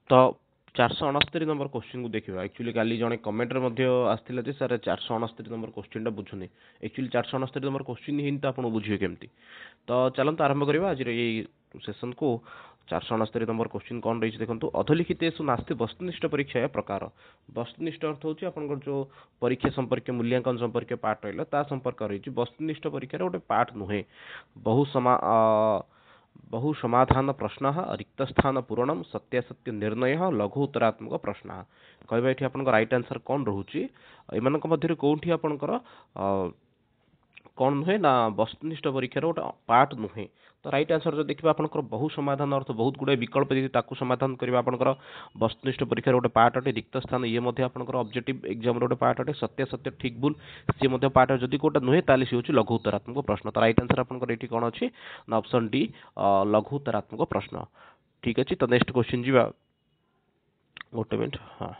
तो 469 number question को देखिए एक्चुअली काली जने कमेंट रे मध्ये आस्थिला जे सर 469 नंबर क्वेश्चन टा बुझुनी एक्चुअली 469 नंबर क्वेश्चन ही तो आपण बुझिए केमती तो चलंत आरंभ करबा आज ये सेशन को 469 नंबर क्वेश्चन कौन रही देखो अधोलिखितेषु नास्ति वस्तुनिष्ठ परीक्षा प्रकार वस्तुनिष्ठ अर्थ होची आपन जो परीक्षा संपर्क मूल्यांकन संपर्क पार्ट रहला ता संपर्क रही वस्तुनिष्ठ परीक्षा गोटे पार्ट नुहे बहु समाधान प्रश्न रिक्त स्थान पूरण सत्यासत्य निर्णय लघु उत्तरात्मक प्रश्न कहबा ये आपन राइट आंसर कौन रोची एमान मध्य कौटी आपणकर कौन नुहे ना वस्तुनिष्ठ परीक्षार गोटे पार्ट नुहे तो राइट आंसर जो देखिए आपंकर बहु समाधान अर्थ बहुत गुड़े विकल्प यदि ताकू समाधान करबा आपंकर वस्तुनिष्ठ परीक्षार गोटे पार्ट अटे रिक्त स्थान ये मध्य आपंकर ऑब्जेक्टिव एग्जाम गोटे पार्ट अटे सत्य सत्य ठीक भूल सी मध्य पार्ट जदि कोटा नुहे ताले सी होची लघु उत्तरात्मक प्रश्न तो राइट आंसर आपंकर एठी कोन अछि ना ऑप्शन डी लघु उत्तरात्मक प्रश्न ठीक अछि तो नेक्स्ट क्वेश्चन जीवा गोटे मिनिट हां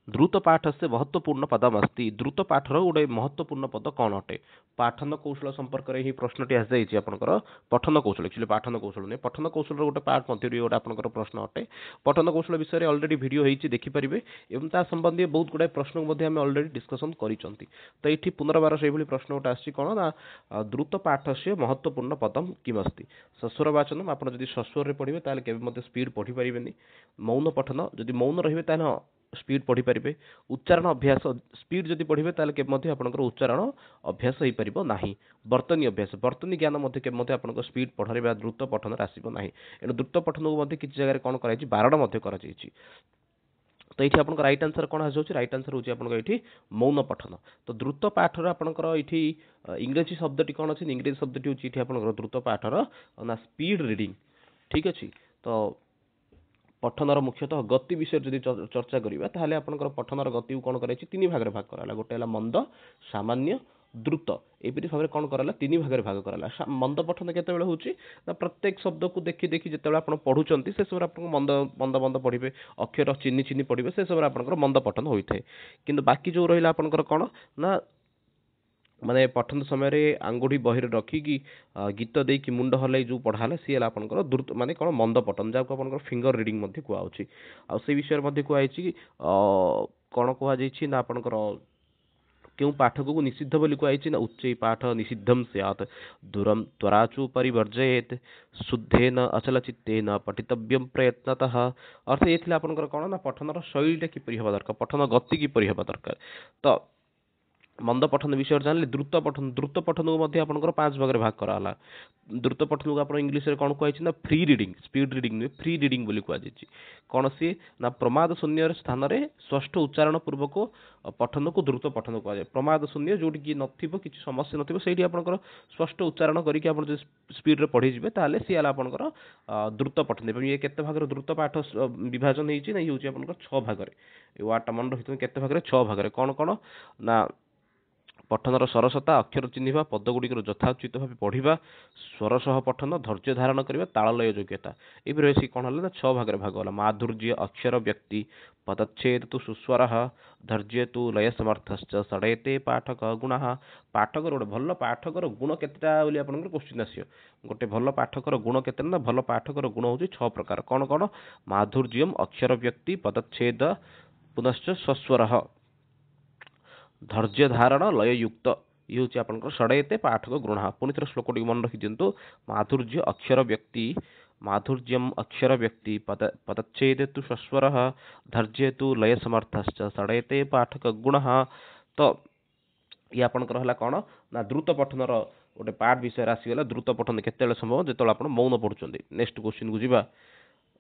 द्रुत पाठ से महत्वपूर्ण पदम अस्ति द्रुत पाठर गोटे महत्वपूर्ण पद कौन अटे पाठन कौशल संपर्क में ही प्रश्नटी आसी आपंकर पठन कौशल एक्चुअली पाठन कौशल नहीं पठन कौशल गोटे पार्ट मध्य गोटे आपंकर प्रश्न अटे पठन कौशल विषय में ऑलरेडी वीडियो होती देखिपारे एवं ता संबंधी बहुत गुड़ाए प्रश्न को ऑलरेडी डिस्कसन करिसेंती तो ये पुनर्बार से प्रश्न गोटे आसी कौन ना द्रुत पाठ से महत्वपूर्ण पदम किमस्ति सस्वरवाचनम आप सस्वर पढ़े ताले स्पीड पढ़ी पारे मौन पठन जदि मौन रही स्पीड पढ़ी पारे उच्चारण अभ्यास स्पीड जदि पढ़े ताले आपंकर उच्चारण अभ्यास हो पार ना वर्तनी अभ्यास वर्तनी ज्ञान आप स्पीड पढ़े द्रुत पठन आसब ना एणु द्रुत पठन को किसी जगह कौन कर बारण तो ये आपन राइट आंसर कौन आस राइट आंसर होची आपन ये मौन पठन तो द्रुत पाठर आपनकर ये इंग्रेजी शब्दटी कौन अच्छी इंग्रेजी शब्दटी होची आपन द्रुत पाठर ना स्पीड रीडिंग ठीक अच्छे तो पठनर मुख्यतः गति विषय जदि चर्चा करिबा ताहले आपनकर पठनर गति को कौन कराई तीन भाग में भाग कराला गोटे है मंद सामान्य द्रुत एपरी भाव में कौन कराला तीन भाग में भाग कराला मंद पठन केतेबेले होची ना प्रत्येक शब्द को देखि देखि जेतेबेले आपण पढुचंती से सब आपण मंद मंद मंद पढ़िबे अक्षर चिन्नी चिन्नी पढ़िबे से सब आपनकर मंद पठन होइथे किंतु बाकी जो रहिला आपनकर कौन ना माने पठन समय आंगुठी बहिर रखिकी गीत देकी मुंड हल्ई जो पढ़ाला सी आपनकर द्रुत माने कौन मंद पठन जहाँ आपनकर फिंगर रीडिंग कहुच्छी आ से विषय कहुई कौन कहुई ना आपनकर क्यों पाठक को निषिद्ध बोली कहुई ना उच्च पाठ निषिद्धम सैत् दूरम त्वराचु परिवर्जयेत शुद्धेन अचल चित्तेन पठितव्यम प्रयत्नतः अर्थ ये आपनकर कौन ना पठनर शैलीटा किपरि हेबा दरकार पठन गति किपरि हेबा दरकार तो मंद पठन विषय जानले द्रुत पठन को मध्य आपनकर पांच भाग में भाग कराला द्रुत पठन को आप इंग्लिश रे कौन कहुई ना फ्री रीडिंग स्पीड रीडिंग नुहे फ्री रीडिंग बोली कहुई कौन सी ना प्रमाद शून्य स्थान में स्पष्ट उच्चारण पूर्वक पठन को द्रुत पठन कहुए प्रमाद शून्य जोटी कि नथिबो किछि समस्या नथिबो सेठी आपनकर स्पष्ट उच्चारण करके आप स्पीड रे पढ़ी जिवे ताले सी आला आपनकर द्रुत पठन ये केते भाग द्रुत पाठ विभाजन होईछि ना ये होछि आपनकर 6 भाग रे ए वाटा मन रहितन केते भाग रे 6 भाग रे कौन कौन ना पठनर सरसता अक्षर चिन्हवा पदगुड़िक यथाचित भाव पढ़ा स्वरसह पठन धैर्य धारण करने ताललय योग्यता ये कौन है ना 6 भाग में भाग गला माधुर्य अक्षर व्यक्ति पदच्छेद तो सुस्वर धैर्य तो लय समर्थश्च षडयते पाठक गुण पाठकर गोटे भल पाठकर गुण केतेटा क्वेश्चन आसो गोटे भल पाठकर गुण केते ना भल पाठकर गुण हूँ 6 प्रकार कौन कौन माधुर्यम अक्षर व्यक्ति पदच्छेद पुनश्च स्वस्वर धैर्य धारण लय युक्त ये हूँ आपंकर षडयते पाठक गृण पुणी थे श्लोक मन रखी दिंतु माधुर्य अक्षर व्यक्ति माधुर्यम अक्षर व्यक्ति पदच्छेद तो स्वस्वर धैर्य तो लय समर्थश्च षडयते पाठक गुण तो ये आपंकर है कौन ना द्रुत पठनर गोटे पार्ट विषय आसीगला द्रुत पठन केते संभव जो आप मौन पढ़ुं नेक्स्ट क्वेश्चन को जी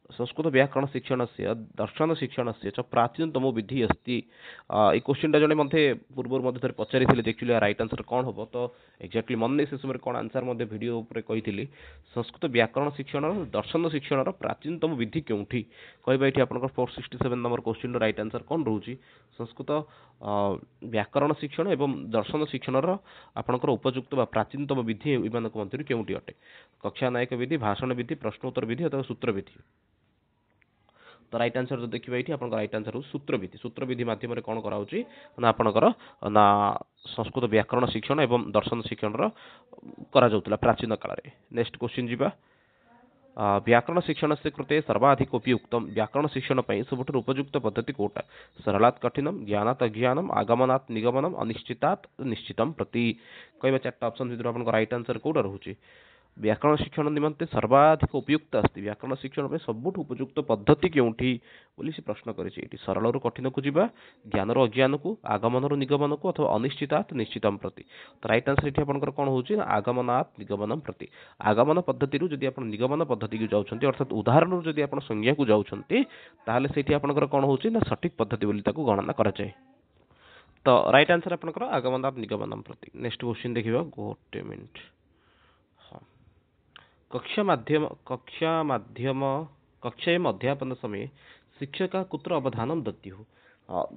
संस्कृत व्याकरण शिक्षण से दर्शन शिक्षण से प्राचीनतम विधि अस्ति ये क्वेश्चन जड़े मध्य पूर्व मध्य पचारि एक्चुअली राइट आंसर कौन हम तो एक्जाक्टली मन नहीं से समय कौन आंसर वीडियो कही संस्कृत व्याकरण शिक्षण दर्शन शिक्षण प्राचीनतम विधि क्योंठी कहबा ये आप 467 नंबर क्वेश्चन राइट आंसर कौन रोचे संस्कृत व्याकरण शिक्षण एवं दर्शन शिक्षण आपंकर उपयुक्त प्राचीनतम विधि इन मध्य क्योंठी अटे कक्षा नायक विधि भाषण विधि प्रश्नोत्तर विधि अथवा सूत्र विधि तो राइट आंसर जो देखिए ये आप राइट आंसर हो सूत्र विधि माध्यम कौन कराऊँगी ना आपणकर ना संस्कृत व्याकरण शिक्षण एवं दर्शन शिक्षण करा प्राचीन काल में नेक्स्ट क्वेश्चन जी व्याकरण शिक्षण से कृते सर्वाधिक उपयुक्तम व्याकरण शिक्षण ପାଇଁ ସବୁଠାରୁ ଉପଯୁକ୍ତ ପଦ୍ଧତି କୋଉଟା ସରଳାତ୍ କଠିନମ୍ ଜ୍ଞାନାତ୍ ଅଜ୍ଞାନମ୍ ଆଗମନାତ୍ ନିଗମନମ୍ ଅନିଶ୍ଚିତାତ୍ ନିଶ୍ଚିତମ୍ ପ୍ରତି କହିବା ଚାରିଟା ଅପସନ୍ ଭିତରୁ ଆପଣଙ୍କ ରାଇଟ୍ ଆନ୍ସର କୋଉଟା ରହୁଛି व्याकरण शिक्षण निमंते सर्वाधिक उपयुक्त अस्ति व्याकरण शिक्षण में सबुठ उपयुक्त पद्धति केउठी बोली से प्रश्न करिछि एटी सरल रु कठिन को जिबा ज्ञान रो अज्ञान को आगमन रो निगमन को अथवा अनिश्चितात् निश्चितम प्रति तो राइट आंसर एटी आपनकर कोन होउछि ना आगमनात् निगमनम प्रति आगमन पद्धति रु जदि आपण निगमन पद्धति को जाउछन्ती अर्थात उदाहरण रु जदि आपण संज्ञा को जाउछन्ती ताहाले सेठी आपनकर कोन होउछि ना सठिक पद्धति बोली ताको गणना करा जाय तो राइट आंसर आपनकर आगमनात् निगमनम प्रति नेक्स्ट क्वेश्चन देखिबा गोटे मिनिट कक्षा अध्यापन समय शिक्षक कुत्र अवधान दद्यु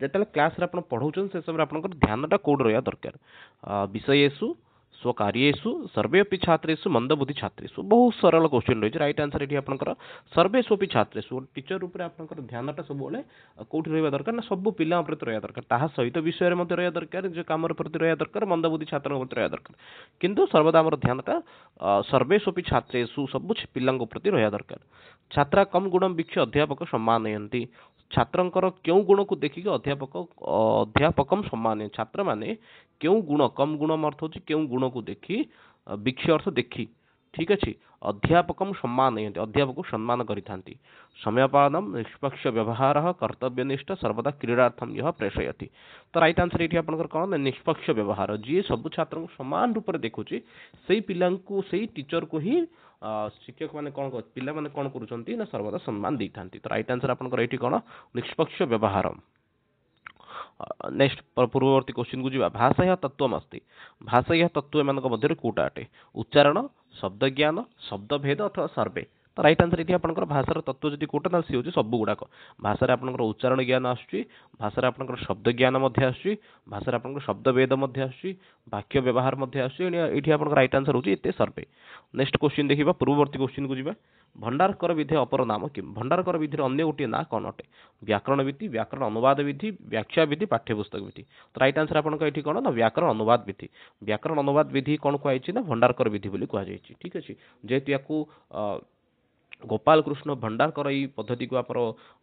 जिते क्लास रे पढ़ाऊन से समय आप ध्यानटा कौट रहा दरकार विषयसु स्वकार्यु सर्वेपि छात्रेषु मंदबुद्धि छात्रेषु बहुत सरल क्वेश्चन रही राइट आंसर ये आपंकर सर्वेस्वपि छात्रेषु टीचर उपर आपंकर ध्यानटा सब कौट रहा दरकार ना सब पिला रहा दरकार ता सहित विषय रहा दरकार जो कम प्रति रहा दरकार मंदबुद्धि छात्र प्रति रहा दरकार किंतु सर्वदा आम ध्यानटा सर्वेस्वपि छात्रेषु सब पिला प्रति रहा दरकार छात्रा कम गुण वीक्ष्य अध्यापक सम्मानयन्ति छात्रंकर क्यों गुण को देखिक अध्यापकम सम्मान छात्र माने क्यों गुण कम गुण अर्थ हो क्यों गुण को देखी वीक्ष्य अर्थ देखी ठीक अच्छे अध्यापकम सम्मान अध्यापक सम्मान करिथांती समयपालनम निष्पक्ष व्यवहार कर्तव्यनिष्ठ सर्वदा क्रीडार्थम यह प्रेषयति तो राइट आंसर ये आपंकर कौन निष्पक्ष व्यवहार जी सब छात्र को समान रूप से देखुची से पिला से टीचर को ही शिक्षक मैंने कौन पिला माने कौन करुछंती ना सर्वदा सम्मान दी थांती तो राइट आंसर आपंकर ये कौन निष्पक्ष व्यवहार नेक्स्ट पूर्ववर्ती क्वेश्चन को जीवा भाषा तत्व अस्ति भाषा तत्व एमानक मध्य कोटा अटे उच्चारण शब्द ज्ञान शब्द भेद अथवा सर्वे तो राइट आंसर ये आपंकर भाषार तत्व जब कोटा ना सी हूँ सब गुड़ाक भाषा आपंकर उच्चारण ज्ञान आसूँ भाषा आपंकर शब्द ज्ञान भाषा आपंकर शब्द भेद वाक्य व्यवहार ये आपंकर राइट आंसर होते सर्वे नेक्स्ट क्वेश्चन देखा पूर्ववर्ती क्वेश्चन को जीवा भंडारकर विधि अपर नाम कि भंडारकर विधि अन्य गोटे ना कौन अटे व्याकरण विधि व्याकरण अनुवाद विधि व्याख्या विधि पाठ्यपुस्तक विधि तो राइट आंसर आपन ये कौन ना व्याकरण अनुवाद विधि व्याकरण अनुवाद विधि कौन कहुई ना भंडारकर विधि बोली कहुई ठीक अच्छे जेहेतु या गोपाल कृष्ण भंडारकर ये पद्धति को आप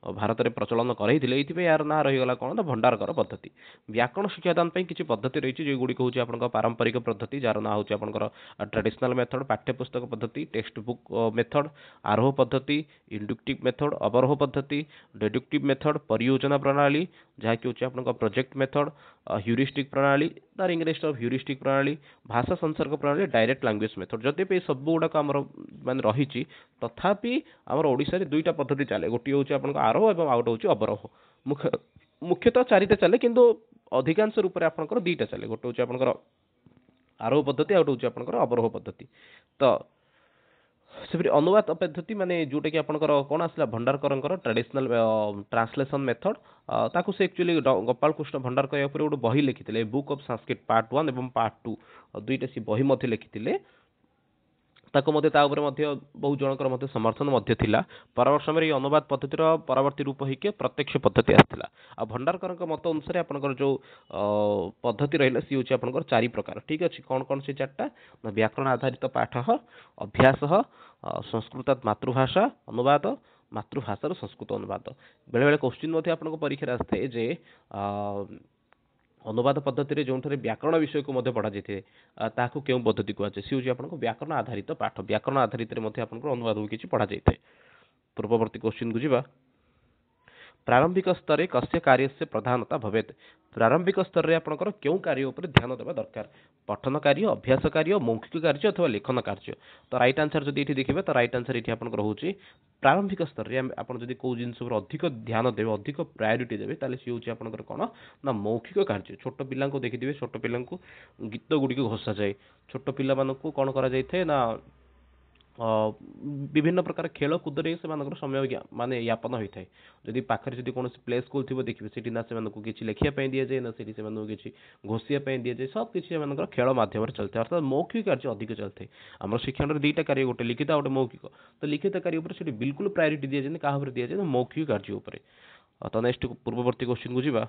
भारत में प्रचलन करते यार ना रहीगला कौन ना भंडारकर पद्धति व्याकरण शिक्षादान किसी पद्धति रही जो गुड़िक हूँ आप पारंपरिक पद्धति जार ना हूँ आप ट्रेडिशनल मेथड पाठ्यपुस्तक पद्धति टेक्स्ट बुक मेथड आरोह पद्धति इंडक्टिव मेथड अवरोह पद्धति डिडक्टिव मेथड परियोजना प्रणाली जहाँकि हूँ आप प्रोजेक्ट मेथड ह्यूरिस्टिक प्रणाली तार इंग्लिश ह्यूरिस्टिक प्रणाली भाषा संसर्ग प्रणाली डायरेक्ट लैंग्वेज मेथड जदि सब गुड़ाक आम मान रही तथापि आमर ओडिशा रे दुईटा पद्धति चले गोटे हूँ आप आरोह और आउट हूँ अवरोह मुख्यतः चारिटा चले किंतु अधिकांश रूप से आपंकर दुईटा चले गोटे हूँ आपंकर आरोह पद्धति आउट हूँ आपंकर अवरोह पद्धति तो से अनुवाद पद्धति माने जोटा कि आपंकर कौन आसला भंडारकर ट्रेडिशनल ट्रांसलेशन मेथड ताकू से एक्चुअली गोपाल कृष्ण भंडारकर गोटे बही लिखी बुक ऑफ संस्कृत पार्ट 1 और पार्ट 2 दुईटा सी बही मध्य लिखी ताको बहुत जनकर समर्थन परवर्त समय ये अनुवाद पद्धतिर परवर्ती रूप होके प्रत्यक्ष पद्धति आसाला आ भंडारकर मत अनुसार आपंकर जो पद्धति रहा सी हूँ आपंकर 4 प्रकार ठीक अच्छे कौन कौन से 4टा व्याकरण आधारित पाठ अभ्यास संस्कृत मातृभाषा अनुवाद मातृभाषार संस्कृत अनुवाद बेले बेले क्वेश्चन आपको परीक्षा आसता जे अनुवाद पद्धति जो व्याकरण विषय को पढ़ा जाए क्यों पद्धति कहुए सी हूँ आपको व्याकरण आधारित पाठ व्याकरण आधारित अनुवाद को किसी पढ़ा जाए पूर्ववर्ती क्वेश्चन को जीवा प्रारंभिक स्तर कस्य कार्य से प्रधानता भवेत प्रारंभिक स्तर में आपंकर क्यों कार्य उपर ध्यान देवा दरकार पठन कार्य अभ्यास कार्य मौखिक कार्य अथवा लेखन कार्य तो राइट आंसर जब ये देखिए तो राइट आंसर ये आपंकर होची प्रारंभिक स्तर में आप कौ जिन अधिक ध्यान देवे अधिक प्रायोरिटी देवे ताले सी हूँ आपंकर कौन ना मौखिक कार्य छोट पिला देखिए छोट पिला गीत गुड़िक घोषा जाए छोट पिला कौन करा ना विभिन्न प्रकार खेल कूद से समय माने यापन होता है जदि पाखे जब कौन प्ले स्कूल थी देखिए सीटी ना से किसी लिखापी दि जाए ना सीटी से किसी घोषापी दि जाए सब किसी खेल मध्यम चलते अर्थात मौखिक कार्य अधिक चलते आम शिक्षण दुईटा कार्य गोटे लिखित गोटे मौखिक तो लिखित कार्य बिल्कुल प्रायोरिटी दि जाए क्या दि जाए मौखिक कार्य तो नेक्स्ट पूर्ववर्ती क्वेश्चन को जीवा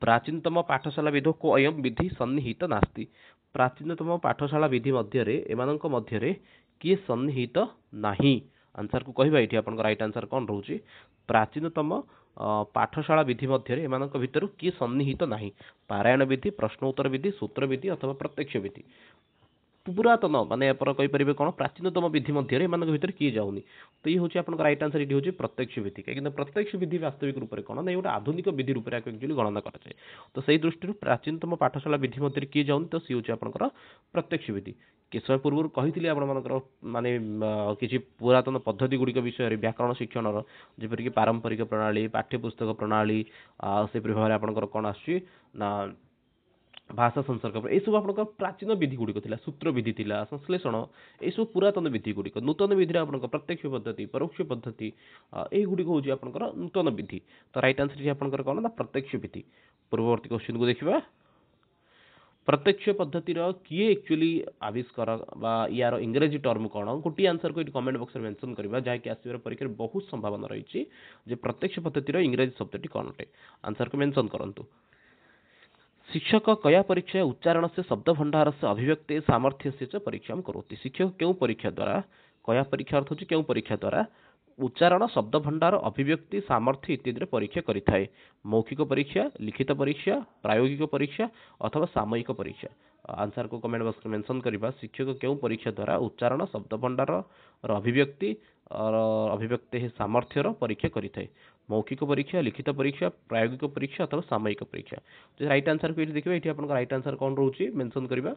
प्राचीनतम पाठशाला विधो को अयम विधि सन्निहित नास्ति प्राचीनतम पाठशाला विधि मध्य किए सन्निहित नाही। आंसर को कहबा एठी आपन राइट आंसर कोन रहउची प्राचीनतम पाठशाला विधि मध्य एमानक भितर किए सन्निहित नाही। पारायण विधि, प्रश्नोत्तर विधि, सूत्र विधि अथवा प्रत्यक्ष विधि। पुरातन माने पर कहि परिबे कोन प्राचीनतम विधि मध्य एमानक भितर किए जाउनी। तो ये होची आपन राइट आंसर एठी होची प्रत्यक्ष विधि। कि प्रत्यक्ष विधि वास्तविक रूप रे कोन नै गोटे आधुनिक विधि रूप रे एक्चुअली गणना करा जाय। तो सही दृष्टि प्राचीनतम पाठशाला विधि मध्य किए जाउनी। तो सी होची आपन प्रत्यक्ष विधि। कि समय पूर्व कही आपण मानकर माने किछि पुरातन पद्धति गुड़िक विषय व्याकरण शिक्षण जेपरि कि पारंपरिक प्रणाली, पाठ्यपुस्तक प्रणाली से भाव आपंकर कौन आसुची ना भाषा संसर्ग ये सब आप प्राचीन विधि गुड़िक सूत्र विधि थिला, संश्लेषण ये सब पुरातन विधि गुड़िक। नूतन विधि आप प्रत्यक्ष पद्धति, परोक्ष पद्धति यही गुड़िक हूँ आपंकर नूतन विधि। तो राइट आंसर आपंकर कौन ना प्रत्यक्ष विधि। पूर्ववर्ती क्वेश्चन को देखिए प्रत्यक्ष पद्धतिर किए एक्चुअली आविष्कार बा यार इंग्रेजी टर्म कौन गोटे आंसर को कमेंट बॉक्स में मेंशन करबा जहाँकि आसवर परीक्षा बहुत संभावना रही जे प्रत्यक्ष पद्धतिर इंग्रेजी शब्दटी कौन अटे आंसर को मेंशन करंतु। शिक्षक कया परीक्षा उच्चारण से शब्द भंडार से अभिव्यक्ति सामर्थ्य से च परीक्षा करोति। शिक्षक क्यों परीक्षा द्वारा कया परीक्षा अर्थ होची क्यों परीक्षा द्वारा उच्चारण शब्द भंडार अभिव्यक्ति सामर्थ्य इत्यादि परीक्षा करिथाए। मौखिक परीक्षा, लिखित परीक्षा, प्रायोगिक परीक्षा अथवा सामयिक परीक्षा। आंसर को कमेंट बॉक्स में मेंशन करबा शिक्षक क्यों परीक्षा द्वारा उच्चारण शब्द भंडार और अभिव्यक्ति सामर्थ्यर परीक्षा करिथाए। मौखिक परीक्षा, लिखित परीक्षा, प्रायोगिक परीक्षा अथवा सामयिक परीक्षा। तो राइट आंसर को देखिए ये आपन राइट आंसर कौन रोचे मेंशन करबा।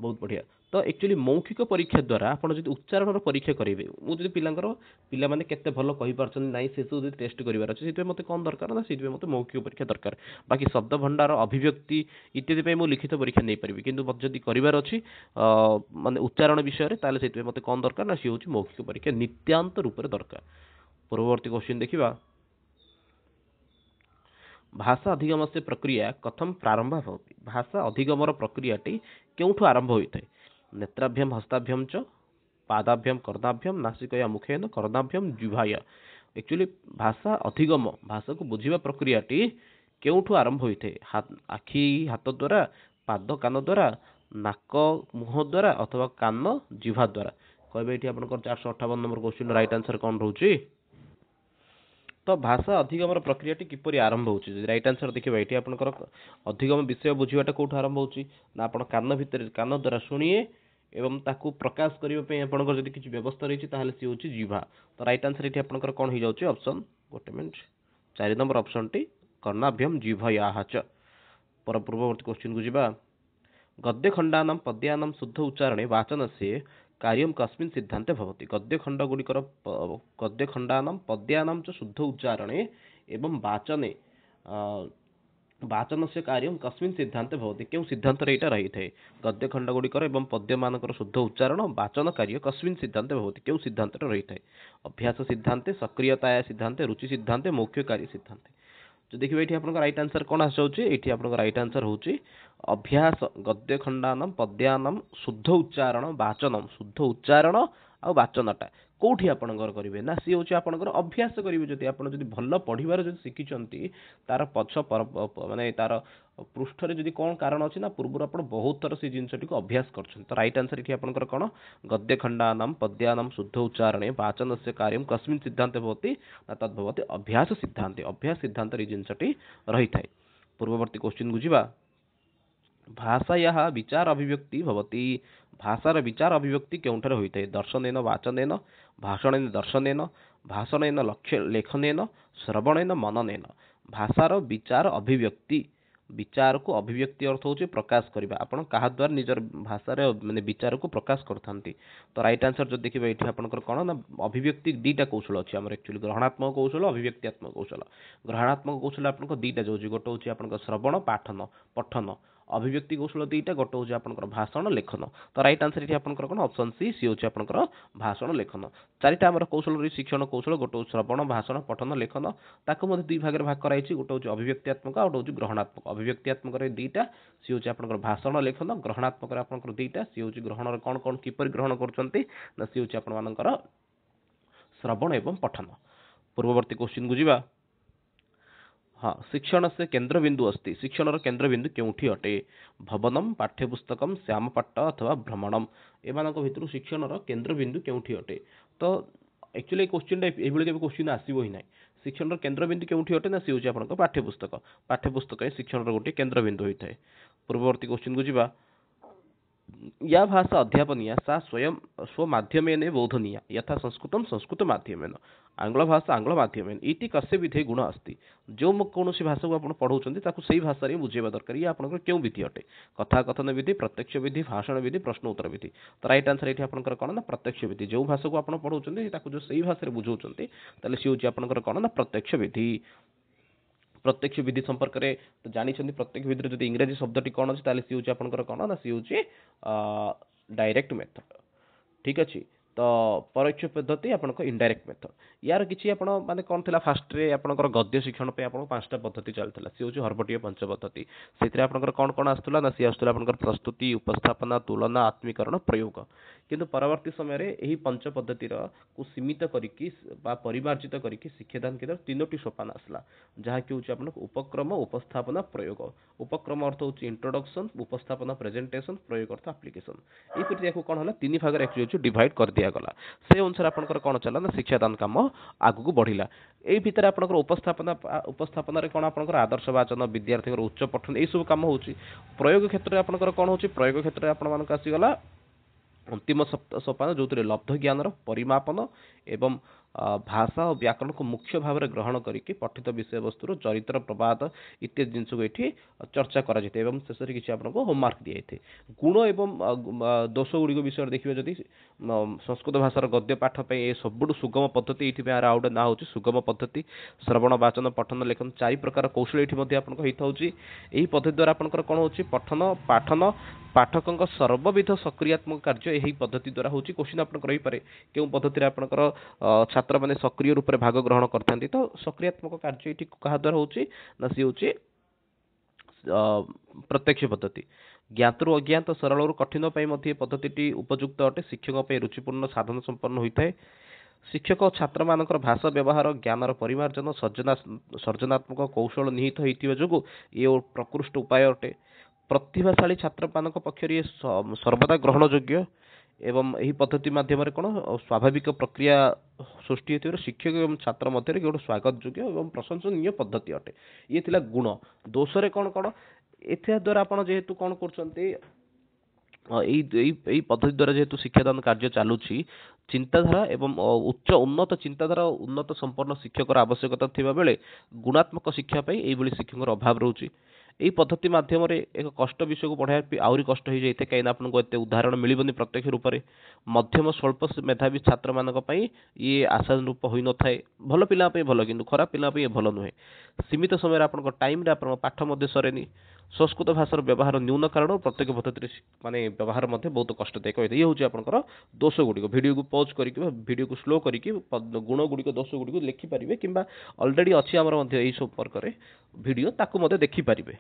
बहुत बढ़िया। तो एक्चुअली मौखिक परीक्षा द्वारा आपड़ जो उच्चारण परीक्षा करेंगे मुझे पिला माने केते भल कहि पारछन नाही से सब टेस्ट करिवार अछि सेते मते कोन दरकार ना सेते मते मौखिक परीक्षा दरकार। बाकी शब्द भंडार अभिव्यक्ति इत्यादि पे मु लिखित परीक्षा नै परिबि किंतु मते जदी करिवार अछि माने उच्चारण विषय रे ताले सेते मते कोन दरकार ना सी होछि मौखिक परीक्षा नित्यांत रूप रे दरकार। पूर्ववर्ती क्वेश्चन देखिबा भाषा अधिगम से प्रक्रिया कथम प्रारंभ होती। भाषा अधिगमर प्रक्रियाटी केउठु आरंभ होता है। नेत्राभ्यम हस्ताभ्यम च पादाभ्यम कर्णाभ्यम नासिकया मुखेन कर्णाभ्यम जिह्वाया। एक्चुअली भाषा अधिगम भाषा को बुझिबा प्रक्रियाटी केउठु आरंभ होता है। आखि हाथ द्वारा, पाद कान द्वारा, नाक मुह द्वारा अथवा कान जिह्वा द्वारा। कहबे एठी आपनकर 458 नंबर क्वेश्चन राइट आंसर कोन रहउची। तो भाषा अधिगम प्रक्रियाटी किपरि आरंभ होची राइट आंसर देखिबा एठी आपनकर अधिगम विषय बुझिबाटा कोठु आरंभ होची ना आपण कान भितर कान द्वारा सुनिए एवं ताकू प्रकाश करिबा पे आपनकर जदी किछि व्यवस्था रहिछि ताहाले सी होची जिह्वा। तो राइट आंसर एठी आपनकर कोन हो जाउची ऑप्शन गोटे मिनिट 4 नंबर ऑप्शन टी कर्णाभ्यम जिह्वायाः च। पर पूर्ववर्ती क्वेश्चन को जिबा गद्य खंडानाम पद्यानाम शुद्ध उच्चारणे वाचनस्य कार्यम कस्मिन् सिद्धान्ते भवति। गद्य खंड गुड़िकर गद्य खंडानाम पद्यानाम च शुद्ध उच्चारणे एवं वाचने वाचन से कार्यम कस्मिन् सिद्धान्ते भवति केउ सिद्धांत रे एटा रही थे। गद्य खंड गुड़िकर एवं पद्य मानकर शुद्ध उच्चारण वाचन कार्य कस्मिन् सिद्धान्ते भवति केउ सिद्धांत रे रही थे। अभ्यास सिद्धान्ते, सक्रियताया सिद्धान्ते, रुचि सिद्धान्ते, मौख्य कार्य सिद्धान्ते। तो देखिए ये आपन राइट आंसर कौन आसुची ये आपन राइट आंसर होची अभ्यास गद्य खंडानम पद्यानम शुद्ध उच्चारण वाचनम शुद्ध उच्चारण आ वाचनटा कोठी आपनकर करिवे ना सी होची आपनकर अभ्यास करिवे। जदि आपन जदि भल्ल पढिबार जदि शिखिचंती तार पछ माने तार पृष्ठ रे जदि कोन कारण अछि ना पूर्व आपन बहुत थर से जिंसटी को अभ्यास करछन। तो राइट आंसर इठी आपनकर कोन गद्य खंडानम पद्यानम शुद्ध उच्चारणे वाचनस्य कार्यम कस्मिन् सिद्धान्ते भवति ना तद भवति अभ्यास सिद्धान्ते। अभ्यास सिद्धान्त रे जिंसटी रही थाए। पूर्ववर्ती क्वेश्चन बुझिबा भाषायाः विचार अभिव्यक्ति भवति। भाषार विचार अभिव्यक्ति केउंठरे होइते। दर्शनेन वाचनेन, भाषणेन दर्शनेन, भाषणेन लेखनेन, श्रवणेन मननेन। भाषार विचार अभिव्यक्ति विचार को अभिव्यक्ति अर्थ होची प्रकाश करिबा। आपण कहा द्वारा निजर भाषा रे माने विचार को प्रकाश करथांती। तो राइट आंसर जो देखिबा एठी आपनकर कोन ना अभिव्यक्ति दीटा कौशल अछि हमर एक्चुअली ग्रहणात्मक कौशल अभिव्यक्त्यात्मक कौशल। ग्रहणात्मक कौशल आपनकर दीटा जो गोटे होची आपनकर श्रवण पाठन पठन अभिव्यक्ति कौशल दीटा गोटे होची आपनकर भाषण लेखन। तो राइट आंसर एठी आपनकर कोन ऑप्शन सी सी होची आपनकर भाषण लेखन। चारिटा हमर कौशल रे शिक्षण कौशल गोटे श्रवण भाषण पठन लेखन ताको मध्ये दुई भाग रे भाग कराइछि गोटे होची अभिव्यक्त्यात्मक आ गोटे होची ग्रहणात्मक। अभिव्यक्त्यात्मक रे दीटा सी होची आपनकर भाषण लेखन ग्रहणात्मक रे आपनकर दीटा सी होची ग्रहण रे कोन कोन किपर ग्रहण करचंती ना सी होची आपन मानकर श्रवण एवं पठन। पूर्ववर्ती क्वेश्चन को जिबा हाँ, शिक्षण से केंद्र बिंदु अस्ति, शिक्षण केंद्र बिंदु केउठी अटे? भवनम, पाठ्यपुस्तकम, श्यामपट्ट अथवा भ्रमणम, एमानक भितरु शिक्षण केंद्र बिंदु केउठी अटे? तो एक्चुअली क्वेश्चन एभଳି केबे क्वेश्चन आसीबो ही नाही। शिक्षण केंद्र बिंदु केउठी अटे ना सी होची आपनक पाठ्यपुस्तक। पाठ्यपुस्तक ही शिक्षण गोटे केंद्र बिंदु होइଥାଏ। पूर्ववर्ती क्वेश्चन को जिबा, या भाषा अध्यापनीया सा स्वयं स्वमाध्यमेन बोधनीया यथा संस्कृतं संस्कृत माध्यमेन, आंग्ल भाषा आंग्ल माध्यमेन इति कस्य विधे गुण अस्ति? जो कौनसी भाषा को आपण पढ़ाउछन्ती ताकू सही भाषा रे बुझेबा दरकार। ये आपनकर केउ विधि अटे? कथा कथन विधि, प्रत्यक्ष विधि, भाषण विधि, प्रश्न उत्तर विधि। तो राइट आंसर एठी आपनकर कोन ना प्रत्यक्ष विधि। जो भाषा को आपण पढ़ाउछन्ती ताकू जो सही भाषा रे बुझाउछन्ती ताले सी होची आपनकर कोन ना प्रत्यक्ष विधि। प्रत्यक्ष विधि संपर्क में तो जानी प्रत्यक्ष विधि जो इंग्रजी शब्दटी कौन अच्छी ताले सी होची आपनकर कोन ना सी होची डायरेक्ट मेथड। ठीक अच्छे। तो परोक्ष पद्धति आपनकर इनडायरेक्ट मेथड। यार किछि आपण माने कोन थिला फास्ट रे आपनकर गद्य शिक्षण पे आपण पांचटा पद्धति चलथिला। सी होची हरबटीय पंच पद्धति। सेथिरे आपनकर कोन कोन आस्तुला ना सी आस्तुला आपनकर प्रस्तुति, उपस्थापना, तुलना, आत्मीकरण, प्रयोग। किंतु परवर्ती समय रे एही पंच पद्धति रो को सीमित करिकि बा परिमार्जित करिकि शिक्षादान केंद्र तीनोटी सोपान आसला, जहा कि होची आपनकर उपक्रम, उपस्थापना, प्रयोग। उपक्रम अर्थ होची इंट्रोडक्शन, उपस्थापना प्रेजेंटेशन, प्रयोग अर्थ एप्लीकेशन। एई प्रति याको कोन होला तीन भाग रे एक्चुअली डिवाइड कर दिया गला। से अनुसार आपनकर कोन चला ना शिक्षादान काम आगु को बढ़िला। एई भितर आपनकर उपस्थापना रे कोन आपनकर आदर्श वाचन, विद्यार्थी उच्च पठन एई सब काम होची। प्रयोग क्षेत्र रे आपनकर कोन होची? प्रयोग क्षेत्र रे आपण मानक आसी गला अंतिम सोपान जो लब्ध ज्ञान परिमापन एवं भाषा और व्याकरण को मुख्य भाव में ग्रहण करके पठित विषय वस्तु चरित्र, प्रवाद इत्यादि जिनस को ये चर्चा करा जाए एवं शेष में किसी आपको होमवर्क दिए थे। गुण एवं दोष गुड़िक विषय देखिए जदि संस्कृत भाषार गद्य पाठ ये सबुठ सुगम पद्धति ये आउ गए ना हो सुगम पद्धति। श्रवण, वाचन, पठन, लेखन चारि प्रकार कौशल ये यही पद्धति द्वारा आपंकर कौन हो पठन पाठन पाठकों सर्वविध सक्रियात्मक कार्य यही पद्धति द्वारा होची। क्वेश्चन आपन रही पारे केउ पद्धति रे आपनकर छात्र माने सक्रिय रूप से भाग ग्रहण करथांती। तो सक्रियात्मक कार्य ये कहा द्वारा होची ना सी होची प्रत्यक्ष पद्धति। ज्ञातरु अज्ञात, सरल और कठिन पई पद्धति उपयुक्त अटे। शिक्षक पे रुचिपूर्ण साधन संपन्न होता है। शिक्षक और छात्र मानकर भाषा व्यवहार, ज्ञानर परिमार्जन, सर्जनात्मक कौशल निहित होइतिबा जोगु ये प्रकृष्ट उपाय अटे। प्रतिभाशाली छात्र मानक पक्षर ये सर्वदा ग्रहण योग्य एवं यही पद्धति माध्यम कौन स्वाभाविक प्रक्रिया सृष्टि होती शिक्षक एवं छात्र मध्य गोटे स्वागत योग्य एवं प्रशंसनीय पद्धति अटे। ये थिला गुण। दोष रे कौन कौन एथि द्वारा आपण जेहेतु कौन करछन्ते पद्धति द्वारा जेहेतु शिक्षादान कार्य चलुची चिंताधारा एवं उच्च उन्नत चिंताधारा उन्नत संपन्न शिक्षक आवश्यकता थिबा बेले गुणात्मक शिक्षा पाई एइबली शिक्षक अभाव रहउची। यही पद्धति माध्यम एक कष्ट विषय को पढ़ाई आहरी कष्ट हो जाए कहीं आपको एत उदाहरण मिलबनी प्रत्यक्ष रूप से। मध्यम स्वल्प मेधावी छात्र मानक ये आशानुरूप हो न था। भल पिला भल कि खराब पिला भल नुहे। सीमित समय आप टाइम पाठ सरेनी। संस्कृत भाषार व्यवहार न्यून कारण प्रत्येक पद्धति माने व्यवहार बहुत कष्टदायक होता है। ये हूँ आपंकर दोष गुड़िक। वीडियो को पॉज करके वीडियो को स्लो करके गुण गुड़िक दोष गुड़िक लिखिपारे कि अलरेडी अच्छी आमर संपर्क वीडियो ताकू देखिपारे।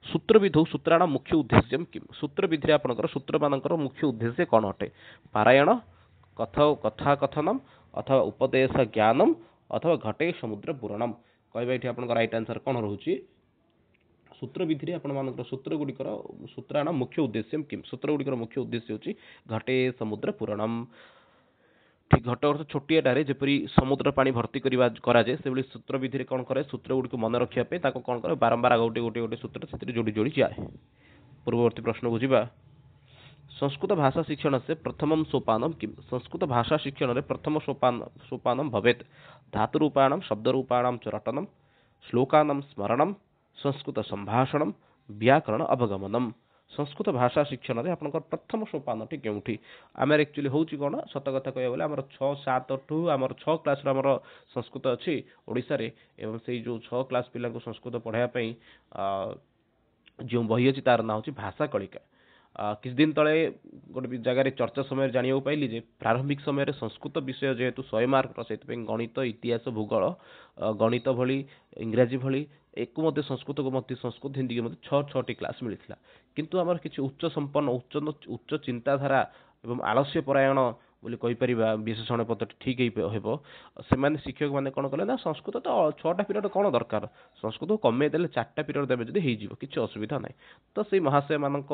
सूत्र विधौ सूत्राणाम मुख्य उद्देश्य किम? सूत्र विधि आपंकर सूत्र मानकर मुख्य उद्देश्य कौन अटे? पारायण, कथा कथनम अथवा उपदेश ज्ञानम अथवा घटे समुद्र पुराणम। कहबा ये आपंकर राइट आंसर कौन रोचे? सूत्र विधि आपर सूत्र गुड़िकर सूत्राणाम मुख्य उद्देश्य किम? सूत्र गुड़िकर मुख्य उद्देश्य होची घटे समुद्र पुराणम। ठीक घट अर्थ छोटियाटे जपरी समुद्र पानी भर्ती करा जाए से सूत्र विधि कौन करे सूत्र गुड़ी मन रखापी कौन करे बारंबार गोटे गोटे गोटे सूत्र से जोड़ी जोड़ी जाए। पूर्ववर्ती प्रश्न बुझा। संस्कृत भाषा शिक्षण से प्रथम सोपानम किम? संस्कृत भाषा शिक्षण में प्रथम सोपानम भवेत धातुरूपाणाम शब्दरूपाणाम च रटनम, श्लोकानां स्मरणम, संस्कृत संभाषणम, व्याकरण अवगमनम। संस्कृत भाषा शिक्षण में आपंकर प्रथम सोपान केउठी? आम एक्चुअली हूँ कौन सत कथा कह गले आम 6-7 ठू आम 6 क्लास संस्कृत अच्छी ओडिशा रे एवं से जो 6 क्लास पिला संस्कृत पढ़ाई जो बही अच्छी तार ना हो भाषा कलिका। किछ दिन तले गोटे जगह चर्चा समय जाना पाइली जे प्रारंभिक समय संस्कृत विषय जेहेतु 100 मार्क से गणित, इतिहास, भूगोल, गणित भली इंग्राजी भली एक संस्कृत को संस्कृत हिंदी के 6-6टी क्लास मिलता। किंतु आमर किसी उच्च संपन्न उच्च चिंताधारा एवं आलस्य परायण ବୋଲି କହିପାରିବା ବିଶେଷଣ ପଦଟି ଠିକ୍ ହେବ। ସେମାନେ ଶିକ୍ଷକ ମାନେ କ'ଣ କଲେ ନା ସଂସ୍କୃତ ତ 6ଟା ପିରିୟଡ଼ କ'ଣ ଦରକାର, ସଂସ୍କୃତକୁ କମେଇ ଦେଲେ 4ଟା ପିରିୟଡ଼ ଦେବେ ଯଦି ହେଇଯିବ, କିଛି ଅସୁବିଧା ନାହିଁ। ତ ସେଇ ମହାଶୟ ମାନଙ୍କ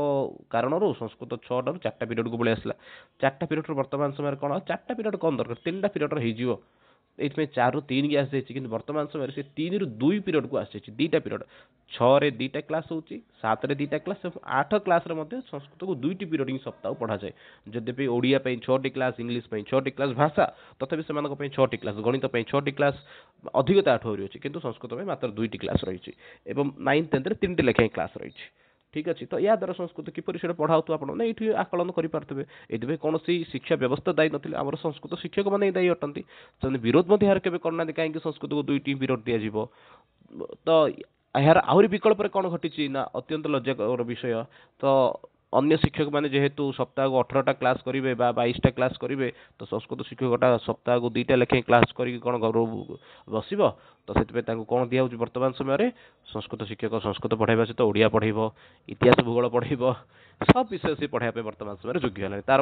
କାରଣରୁ ସଂସ୍କୃତ 6ଟାରୁ 4ଟା ପିରିୟଡ଼କୁ ପଳେଇ ଆସିଲା। 4ଟା ପିରିୟଡ଼ରୁ ବର୍ତ୍ତମାନ ସମୟରେ କ'ଣ 4ଟା ପିରିୟଡ଼ କ'ଣ ଦରକାର, 3ଟା ପିରିୟଡ଼ରେ ହେଇଯିବ। ଏଇଥିପାଇଁ 4ରୁ 3 ଆସିଯାଇଛି, କିନ୍ତୁ ବର୍ତ୍ତମାନ ସମୟରେ ସେ 3ରୁ 2 ପିରିୟଡ଼କୁ ଆସିଯାଇଛି, 2ଟା ପିରିୟଡ଼। 6ରେ 2ଟା କ୍ଲାସ୍ ହେଉଛି, 7ରେ 2ଟା କ୍ଲାସ୍ ଏବଂ 8 କ୍ଲାସ୍ରେ ମଧ୍ୟ ସଂସ୍କୃତକୁ 2ଟି ପିରିୟଡ଼ ହିଁ ସପ୍ତାହକୁ ପଢ଼ାଯାଏ। ଯଦ୍ୟପି ଓଡ଼ିଆ ପାଇଁ 6ଟି କ୍ଲାସ୍, ଇଂଲିଶ ପାଇଁ 6ଟି କ୍ଲାସ୍, ଭାଷା ତଥାପି ସେମାନଙ୍କ ପାଇଁ 6ଟି କ୍ଲାସ୍, ଗଣିତ ପାଇଁ 6ଟି କ୍ଲାସ୍, ଅଧିକ ତାଠୁ ଆହୁରି ଅଛି, କିନ୍ତୁ ସଂସ୍କୃତ ପାଇଁ ମାତ୍ର 2ଟି କ୍ଲାସ୍ ରହିଛି ଏବଂ 9, 10ରେ 3ଟି ଲେଖାଏଁ କ୍ଲାସ୍ ରହିଛି। ଠିକ୍ ଅଛି, ତ ୟା ଦ୍ୱାରା ସଂସ୍କୃତ କିପରି ସେଇଟା ପଢ଼ା ହେଉଥିବ ଆପଣ ନା ଏଇଠି ଆକଳନ କରିପାରୁଥିବେ। ଏଥିପାଇଁ କୌଣସି ଶିକ୍ଷା ବ୍ୟବସ୍ଥା ଦାୟୀ ନଥିଲେ, ଆମର ସଂସ୍କୃତ ଶିକ୍ଷକମାନେ ହିଁ ଦାୟୀ ଅଟନ୍ତି। ସେମାନେ ବିରୋଧ ମଧ୍ୟ ଏହାର କେବେ କରୁନାହାନ୍ତି କାହିଁକି ସଂସ୍କୃତକୁ 2ଟି ପିରିୟଡ଼ ଦିଆଯିବ। ତ ଏହାର ଆହୁରି ବିକଳ୍ପରେ କ'ଣ ଘଟିଛି ନା ଅତ୍ୟନ୍ତ ଲଜ୍ଜାକର ବିଷୟ। ତ ଅନ୍ୟ ଶିକ୍ଷକମାନେ ଯେହେତୁ ସପ୍ତାହକୁ 18ଟା କ୍ଲାସ୍ କରିବେ ବା 22ଟା କ୍ଲାସ୍ କରିବେ, ତ ସଂସ୍କୃତ ଶିକ୍ଷକଟା ସପ୍ତାହକୁ 2ଟା ଲେଖାଏଁ କ୍ଲାସ୍ କରିକି କ'ଣ ବସିବ। ତ ସେଥିପାଇଁ ତାଙ୍କୁ କ'ଣ ଦିଆହେଉଛି ବର୍ତ୍ତମାନ ସମୟରେ, ସଂସ୍କୃତ ଶିକ୍ଷକ ସଂସ୍କୃତ ପଢ଼ାଇବା ସହିତ ଓଡ଼ିଆ ପଢ଼େଇବ, ଇତିହାସ ଭୂଗୋଳ ପଢ଼େଇବ, ସବୁ ବିଷୟ ସେ ପଢ଼ାଇବା ପାଇଁ ବର୍ତ୍ତମାନ ସମୟରେ ଯୋଗ୍ୟ ହେଲାଣି। ତାର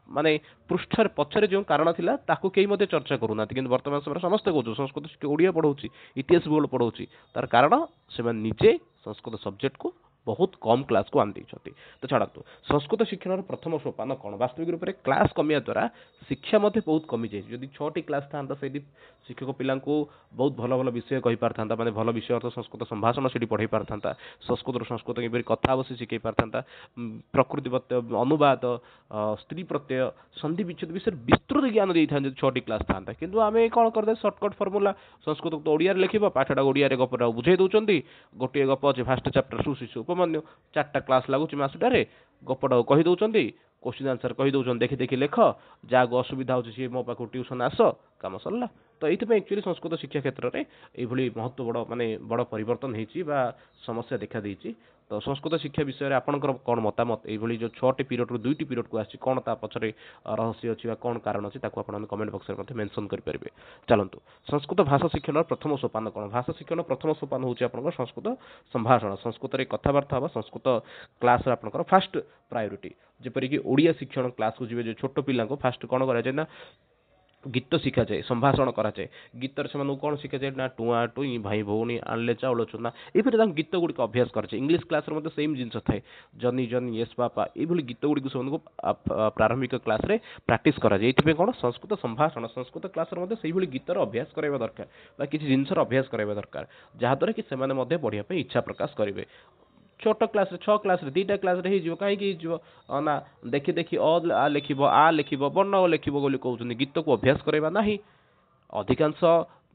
ମାନେ ପୃଷ୍ଠରେ ପଛରେ ଯେଉଁ କାରଣ ଥିଲା ତାକୁ କେହି ମଧ୍ୟ ଚର୍ଚ୍ଚା କରୁନାହାନ୍ତି, କିନ୍ତୁ ବର୍ତ୍ତମାନ ସମୟରେ ସମସ୍ତେ କହୁଛନ୍ତି ସଂସ୍କୃତ ଶିକ୍ଷକ ଓଡ଼ିଆ ପଢ଼ଉଛି, ଇତିହାସ ଭୂଗୋଳ ପଢ଼ଉଛି। ତାର କାରଣ ସେମାନେ ନିଜେ ସଂସ୍କୃତ ସବଜେକ୍ଟକୁ ବହୁତ କମ୍ କ୍ଲାସ୍କୁ ଆଣି ଦେଇଛନ୍ତି। ତ ଛାଡ଼ନ୍ତୁ, ସଂସ୍କୃତ ଶିକ୍ଷଣର ପ୍ରଥମ ସୋପାନ କ'ଣ, ବାସ୍ତବିକ ରୂପରେ କ୍ଲାସ୍ କମିବା ଦ୍ୱାରା ଶିକ୍ଷା ମଧ୍ୟ ବହୁତ କମିଯାଇଛି। ଯଦି 6ଟି କ୍ଲାସ୍ ଥାନ୍ତା, ସେଇଠି ଶିକ୍ଷକ ପିଲାଙ୍କୁ ବହୁତ ଭଲ ଭଲ ବିଷୟ କହିପାରିଥାନ୍ତା, ମାନେ ଭଲ ବିଷୟ ଅର୍ଥ ସଂସ୍କୃତ ସମ୍ଭାଷଣ ସେଠି ପଢ଼େଇ ପାରିଥାନ୍ତା, ସଂସ୍କୃତରୁ ସଂସ୍କୃତ କିପରି କଥା ହେବ ସେ ଶିଖେଇ ପାରିଥାନ୍ତା, ପ୍ରକୃତି ପ୍ରତ୍ୟୟ, ଅନୁବାଦ, ସ୍ତ୍ରୀ ପ୍ରତ୍ୟୟ, ସନ୍ଧି ବିଚ୍ଛେଦ ବିଷୟରେ ବିସ୍ତୃତ ଜ୍ଞାନ ଦେଇଥାନ୍ତେ ଯଦି 6ଟି କ୍ଲାସ୍ ଥାନ୍ତା। କିନ୍ତୁ ଆମେ କ'ଣ କରିଦେ, ସର୍ଟକଟ୍ ଫର୍ମୁଲା, ସଂସ୍କୃତକୁ ତ ଓଡ଼ିଆରେ ଲେଖିବ, ପାଠଟା ଓଡ଼ିଆରେ ଗପଟାକୁ ବୁଝେଇ ଦେଉଛନ୍ତି। ଗୋଟିଏ ଗପ ଅଛି ଫାଷ୍ଟ ଚାପ୍ଟର ସୁଶିଶୁ ଉପମନ୍ୟୁ, 4ଟା କ୍ଲାସ୍ ଲାଗୁଛି ମାସଟାରେ, ଗପଟାକୁ କହି ଦେଉଛନ୍ତି, କୋଶ୍ଚିନ୍ ଆନ୍ସର କହି ଦେଉଛନ୍ତି, ଦେଖି ଦେଖି ଲେଖ, ଯାହାକୁ ଅସୁବିଧା ହେଉଛି ସିଏ ମୋ ପାଖକୁ ଟ୍ୟୁସନ୍ ଆସ, କାମ ସରିଲା। ତ ଏଇଥିପାଇଁ ଆକ୍ଚୁଆଲି ସଂସ୍କୃତ ଶିକ୍ଷା କ୍ଷେତ୍ରରେ ଏଇଭଳି ମହତ୍ତ୍ୱ ବଡ଼ ପରିବର୍ତ୍ତନ ହେଇଛି ବା ସମସ୍ୟା ଦେଖାଦେଇଛି। ତ ସଂସ୍କୃତ ଶିକ୍ଷା ବିଷୟରେ ଆପଣଙ୍କର କ'ଣ ମତାମତ, ଏଇଭଳି ଯେଉଁ 6ଟି ପିରିୟଡ଼ରୁ 2ଟି ପିରିୟଡ଼କୁ ଆସିଛି, କ'ଣ ତା ପଛରେ ରହସ୍ୟ ଅଛି ବା କ'ଣ କାରଣ ଅଛି, ତାକୁ ଆପଣ କମେଣ୍ଟ ବକ୍ସରେ ମଧ୍ୟ ମେନସନ୍ କରିପାରିବେ। ଚାଲନ୍ତୁ, ସଂସ୍କୃତ ଭାଷା ଶିକ୍ଷଣର ପ୍ରଥମ ସୋପାନ କ'ଣ, ଭାଷା ଶିକ୍ଷଣର ପ୍ରଥମ ସୋପାନ ହେଉଛି ଆପଣଙ୍କର ସଂସ୍କୃତ ସମ୍ଭାଷଣ, ସଂସ୍କୃତରେ କଥାବାର୍ତ୍ତା ହେବା, ସଂସ୍କୃତ କ୍ଲାସ୍ର ଆପଣଙ୍କର ଫାଷ୍ଟ ପ୍ରାୟୋରିଟି। ଯେପରିକି ଓଡ଼ିଆ ଶିକ୍ଷଣ କ୍ଲାସ୍କୁ ଯିବେ ଯେଉଁ ଛୋଟ ପିଲାଙ୍କୁ ଫାଷ୍ଟ କ'ଣ କରାଯାଏ ନା ଗୀତ ଶିଖାଯାଏ, ସମ୍ଭାଷଣ କରାଯାଏ। ଗୀତରେ ସେମାନଙ୍କୁ କ'ଣ ଶିଖାଯାଏ ନା ଟୁଆଁ ଟୁଇଁ, ଭାଇ ଭଉଣୀ, ଆଣିଲେ ଚାଉଳ ଚୁନା, ଏଇପରି ତାଙ୍କ ଗୀତ ଗୁଡ଼ିକ ଅଭ୍ୟାସ କରାଯାଏ। ଇଂଲିଶ କ୍ଲାସ୍ରେ ମଧ୍ୟ ସେମ୍ ଜିନିଷ ଥାଏ, ଜନି ଜନି ୟେସ୍ ବାପା, ଏଇଭଳି ଗୀତ ଗୁଡ଼ିକୁ ସେମାନଙ୍କୁ ପ୍ରାରମ୍ଭିକ କ୍ଲାସ୍ରେ ପ୍ରାକ୍ଟିସ୍ କରାଯାଏ। ଏଇଥିପାଇଁ କ'ଣ ସଂସ୍କୃତ ସମ୍ଭାଷଣ, ସଂସ୍କୃତ କ୍ଲାସ୍ରେ ମଧ୍ୟ ସେଇଭଳି ଗୀତର ଅଭ୍ୟାସ କରାଇବା ଦରକାର ବା କିଛି ଜିନିଷର ଅଭ୍ୟାସ କରାଇବା ଦରକାର, ଯାହାଦ୍ୱାରା କି ସେମାନେ ମଧ୍ୟ ପଢ଼ିବା ପାଇଁ ଇଚ୍ଛା ପ୍ରକାଶ କରିବେ। ଛୋଟ କ୍ଲାସ୍ରେ 6 କ୍ଲାସ୍ରେ 2ଟା କ୍ଲାସ୍ରେ ହେଇଯିବ, କାହିଁକି ହେଇଯିବ ନା ଦେଖି ଦେଖି ଆ ଲେଖିବ, ଆ ଲେଖିବ, ବର୍ଣ୍ଣ ଲେଖିବ ବୋଲି କହୁଛନ୍ତି, ଗୀତକୁ ଅଭ୍ୟାସ କରାଇବା ନାହିଁ। ଅଧିକାଂଶ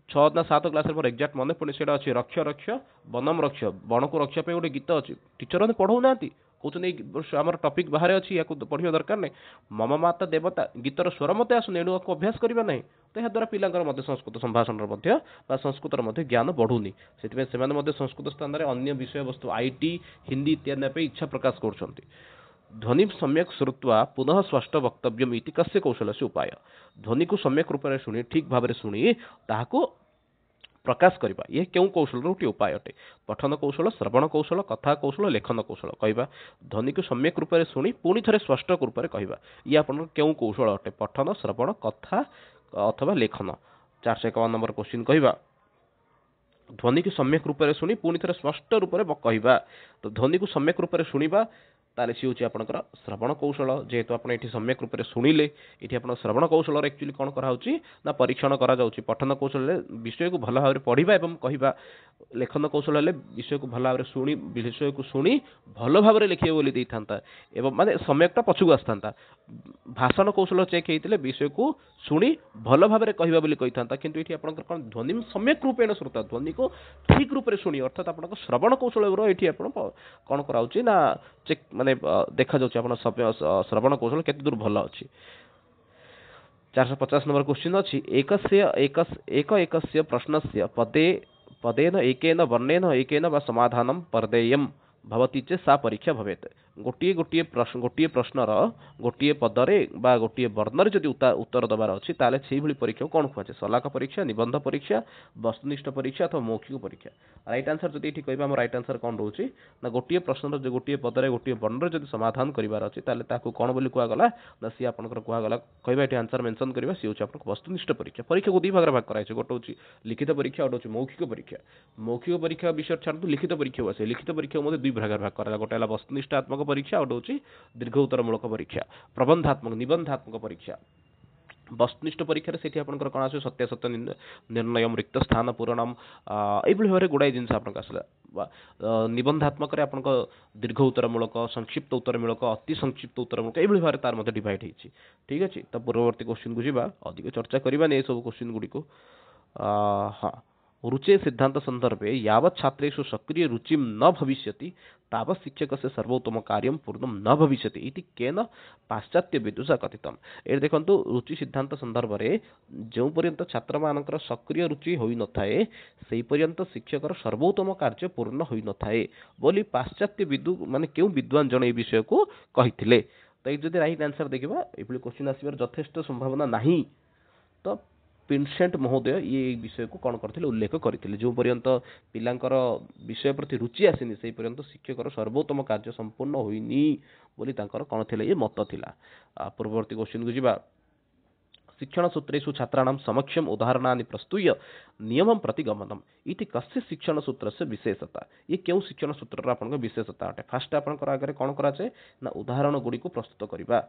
6 ନା 7 କ୍ଲାସ୍ରେ ମୋର ଏକ୍ଜାକ୍ଟ ମନେ ପଡ଼ୁନି, ସେଇଟା ଅଛି ରକ୍ଷ ରକ୍ଷ ବନମ ରକ୍ଷ, ବଣକୁ ରକ୍ଷା ପାଇଁ ଗୋଟେ ଗୀତ ଅଛି, ଟିଚରମାନେ ପଢ଼ଉନାହାନ୍ତି, କହୁଛନ୍ତି ଏଇ ଆମର ଟପିକ୍ ବାହାରେ ଅଛି, ୟାକୁ ପଢ଼ିବା ଦରକାର ନାହିଁ। ମମ ମାତା ଦେବତା ଗୀତର ସ୍ୱର ମୋତେ ଆସୁନି, ଏଣୁ ଆକୁ ଅଭ୍ୟାସ କରିବା ନାହିଁ। ତ ଏହାଦ୍ୱାରା ପିଲାଙ୍କର ମଧ୍ୟ ସଂସ୍କୃତ ସମ୍ଭାଷଣର ମଧ୍ୟ ବା ସଂସ୍କୃତର ମଧ୍ୟ ଜ୍ଞାନ ବଢ଼ୁନି। ସେଥିପାଇଁ ସେମାନେ ମଧ୍ୟ ସଂସ୍କୃତ ସ୍ଥାନରେ ଅନ୍ୟ ବିଷୟବସ୍ତୁ IT, ହିନ୍ଦୀ ଇତ୍ୟାଦି ନେବା ପାଇଁ ଇଚ୍ଛା ପ୍ରକାଶ କରୁଛନ୍ତି। ଧ୍ୱନି ସମ୍ୟକ୍ ଶ୍ରୁତ୍ୱା ପୁନଃ ସ୍ପଷ୍ଟ ବକ୍ତବ୍ୟମ୍ ଇତି କସ୍ୟ କୌଶଳସ୍ୟ ଉପାୟ, ଧ୍ୱନିକୁ ସମ୍ୟକ୍ ରୂପରେ ଶୁଣି, ଠିକ୍ ଭାବରେ ଶୁଣି ତାହାକୁ ପ୍ରକାଶ କରିବା, ଇଏ କେଉଁ କୌଶଳର ଗୋଟିଏ ଉପାୟ ଅଟେ। ପଠନ କୌଶଳ, ଶ୍ରବଣ କୌଶଳ, କଥା କୌଶଳ, ଲେଖନ କୌଶଳ। କହିବା, ଧ୍ୱନିକୁ ସମ୍ୟକ୍ ରୂପରେ ଶୁଣି ପୁଣି ଥରେ ସ୍ପଷ୍ଟ ରୂପରେ କହିବା, ଇଏ ଆପଣଙ୍କର କେଉଁ କୌଶଳ ଅଟେ, ପଠନ, ଶ୍ରବଣ, କଥା ଅଥବା ଲେଖନ। 451 ନମ୍ବର କ୍ୱେଶ୍ଚିନ୍ କହିବା, ଧ୍ୱନିକୁ ସମ୍ୟକ୍ ରୂପରେ ଶୁଣି ପୁଣି ଥରେ ସ୍ପଷ୍ଟ ରୂପରେ କହିବା। ତ ଧ୍ୱନିକୁ ସମ୍ୟକ୍ ରୂପରେ ଶୁଣିବା, ତାହେଲେ ସିଏ ହେଉଛି ଆପଣଙ୍କର ଶ୍ରବଣ କୌଶଳ। ଯେହେତୁ ଆପଣ ଏଠି ସମ୍ୟକ୍ ରୂପରେ ଶୁଣିଲେ, ଏଠି ଆପଣ ଶ୍ରବଣ କୌଶଳର ଆକ୍ଚୁଆଲି କ'ଣ କରାହେଉଛି ନା ପରୀକ୍ଷଣ କରାଯାଉଛି। ପଠନ କୌଶଳରେ ବିଷୟକୁ ଭଲ ଭାବରେ ପଢ଼ିବା ଏବଂ କହିବା, ଲେଖନ କୌଶଳ ହେଲେ ବିଷୟକୁ ଭଲ ଭାବରେ ବିଷୟକୁ ଶୁଣି ଭଲ ଭାବରେ ଲେଖିବେ ବୋଲି ଦେଇଥାନ୍ତା ଏବଂ ମାନେ ସମ୍ୟକ୍ଟା ପଛକୁ ଆସିଥାନ୍ତା। ଭାଷଣ କୌଶଳ ଚେକ୍ ହେଇଥିଲେ ବିଷୟକୁ ଶୁଣି ଭଲ ଭାବରେ କହିବା ବୋଲି କହିଥାନ୍ତା, କିନ୍ତୁ ଏଠି ଆପଣଙ୍କର କ'ଣ ଧ୍ୱନି ସମ୍ୟକ୍ ରୂପେଣ ଶ୍ରୁତ, ଧ୍ୱନିକୁ ଠିକ୍ ରୂପରେ ଶୁଣି, ଅର୍ଥାତ୍ ଆପଣଙ୍କ ଶ୍ରବଣ କୌଶଳର ଏଠି ଆପଣ କ'ଣ କରାଉଛି ନା ଚେକ୍ ମାନେ ଦେଖାଯାଉଛି ଆପଣ ଶ୍ରବଣ କୌଶଳ କେତେ ଦୂର ଭଲ ଅଛି। 450 ନମ୍ବର କ୍ୱେଶ୍ଚିନ୍ ଅଛି, ଏକସ୍ୟ ପ୍ରଶ୍ନସ୍ୟ ପଦେନ ଏକେନ ବର୍ଣ୍ଣେନ ଏକେନ ବା ସମାଧାନମ୍ ପରଦେୟମ୍ ଭବତି ଚେତ୍ ସା ପରୀକ୍ଷା ଭବେତ୍। ଗୋଟିଏ ପ୍ରଶ୍ନର ଗୋଟିଏ ପଦରେ ବା ଗୋଟିଏ ବର୍ଣ୍ଣରେ ଯଦି ଉତ୍ତର ଦେବାର ଅଛି ତାହେଲେ ସେଇଭଳି ପରୀକ୍ଷାକୁ କ'ଣ କୁହାଯାଏ? ଶଲାକା ପରୀକ୍ଷା, ନିବନ୍ଧ ପରୀକ୍ଷା, ବସ୍ତୁନିଷ୍ଠ ପରୀକ୍ଷା ଅଥବା ମୌଖିକ ପରୀକ୍ଷା। ରାଇଟ୍ ଆନ୍ସର ଯଦି ଏଠି କହିବା ଆମ ରାଇଟ୍ ଆନ୍ସର କ'ଣ ରହୁଛି ନା ଗୋଟିଏ ପ୍ରଶ୍ନର ଗୋଟିଏ ପଦରେ ଗୋଟିଏ ବର୍ଣ୍ଣରେ ଯଦି ସମାଧାନ କରିବାର ଅଛି ତାହେଲେ ତାକୁ କ'ଣ ବୋଲି କୁହାଗଲା ନା ସିଏ ଆପଣଙ୍କର କୁହାଗଲା କହିବା ଏଠି ଆନ୍ସର ମେନସନ୍ କରିବା ସିଏ ହେଉଛି ଆପଣଙ୍କ ବସ୍ତୁନିଷ୍ଠ ପରୀକ୍ଷା। ପରୀକ୍ଷାକୁ ଦୁଇ ଭାଗରେ ଭାଗ କରାଯାଇଛି, ଗୋଟେ ହେଉଛି ଲିଖିତ ପରୀକ୍ଷା, ଗୋଟେ ହେଉଛି ମୌଖିକ ପରୀକ୍ଷା। ମୌଖିକ ପରୀକ୍ଷା ବିଷୟ ଛାଡ଼ନ୍ତୁ, ଲିଖିତ ପରୀକ୍ଷାକୁ ଆସେ। ଲିଖିତ ପରୀକ୍ଷାକୁ ମଧ୍ୟ ଦୁଇ ଭାଗରେ ଭାଗ କରାଗଲା, ଗୋଟେ ହେଲା ବସ୍ତୁନିଷ୍ଠାତ୍ମକ ପରୀକ୍ଷା, ଗୋଟେ ହେଉଛି ଦୀର୍ଘ ଉତ୍ତରମୂଳକ ପରୀକ୍ଷା, ନିବନ୍ଧାତ୍ମକ ପରୀକ୍ଷା। ବସ୍ତୁନିଷ୍ଠ ପରୀକ୍ଷାରେ ସେଠି ଆପଣଙ୍କର କ'ଣ ଆସିବ? ସତ୍ୟାସତ୍ୟ ନିର୍ଣ୍ଣୟ, ରିକ୍ତ ସ୍ଥାନ ପୂରଣ, ଏଇଭଳି ଭାବରେ ଗୁଡ଼ାଏ ଜିନିଷ ଆପଣଙ୍କ ଆସିଲା। ନିବନ୍ଧାତ୍ମକରେ ଆପଣଙ୍କ ଦୀର୍ଘ ଉତ୍ତରମୂଳକ, ସଂକ୍ଷିପ୍ତ ଉତ୍ତରମୂଳକ, ଅତି ସଂକ୍ଷିପ୍ତ ଉତ୍ତରମୂଳକ, ଏଇଭଳି ଭାବରେ ତାର ମଧ୍ୟ ଡିଭାଇଡ୍ ହେଇଛି। ଠିକ୍ ଅଛି, ତ ପୂର୍ବବର୍ତ୍ତୀ କ୍ୱେଶ୍ଚିନ୍କୁ ଯିବା, ଅଧିକ ଚର୍ଚ୍ଚା କରିବାନି ଏସବୁ କ୍ୱେଶ୍ଚିନ୍ ଗୁଡ଼ିକୁ। ହଁ, रुचे सिद्धांत संदर्भे यावत् छात्रेषु सक्रिय रुचिं न भविष्यति तावत् शिक्षकस्य सर्वोत्तम कार्यं पूर्णं न भविष्यति इति केन पाश्चात्य विदुषा कथितम्। ए देखंतु रुचि सिद्धांत संदर्भ रे जो पर्यंत छात्र मानकर सक्रिय रुचि होई न थाए सेही पर्यंत शिक्षकर सर्वोत्तम कार्य पूर्ण होई न थाए बोली पाश्चात्य विदु माने केउ विद्वान जण ए विषय को कहिथिले। तो ए जदि राइट आंसर देखिबा एभली क्वेश्चन आसीबार यथेष्ट संभावना नाही। तो पिनसेंट महोदय ये विषय को कौन करथिले उल्लेख करथिले जो पर्यंत पिलांकर विषय प्रति रुचि आसीनी से पर्यंत शिक्षकर सर्वोत्तम कार्य संपूर्ण होइनी बोली तांकर कौन थिले ये मत थिला। पूर्ववर्ती क्वेश्चन को जिबा शिक्षण सूत्रेषु छात्राणां समक्षम उदाहरणानि प्रस्तुय नियमं प्रति गमनम् इति कस्य शिक्षण सूत्रस्य विशेषता। ये केउ शिक्षण सूत्रर आपनक विशेषता अटे। फास्ट आपनकर आगे कौन कराचे ना उदाहरण गुडी को प्रस्तुत करिबा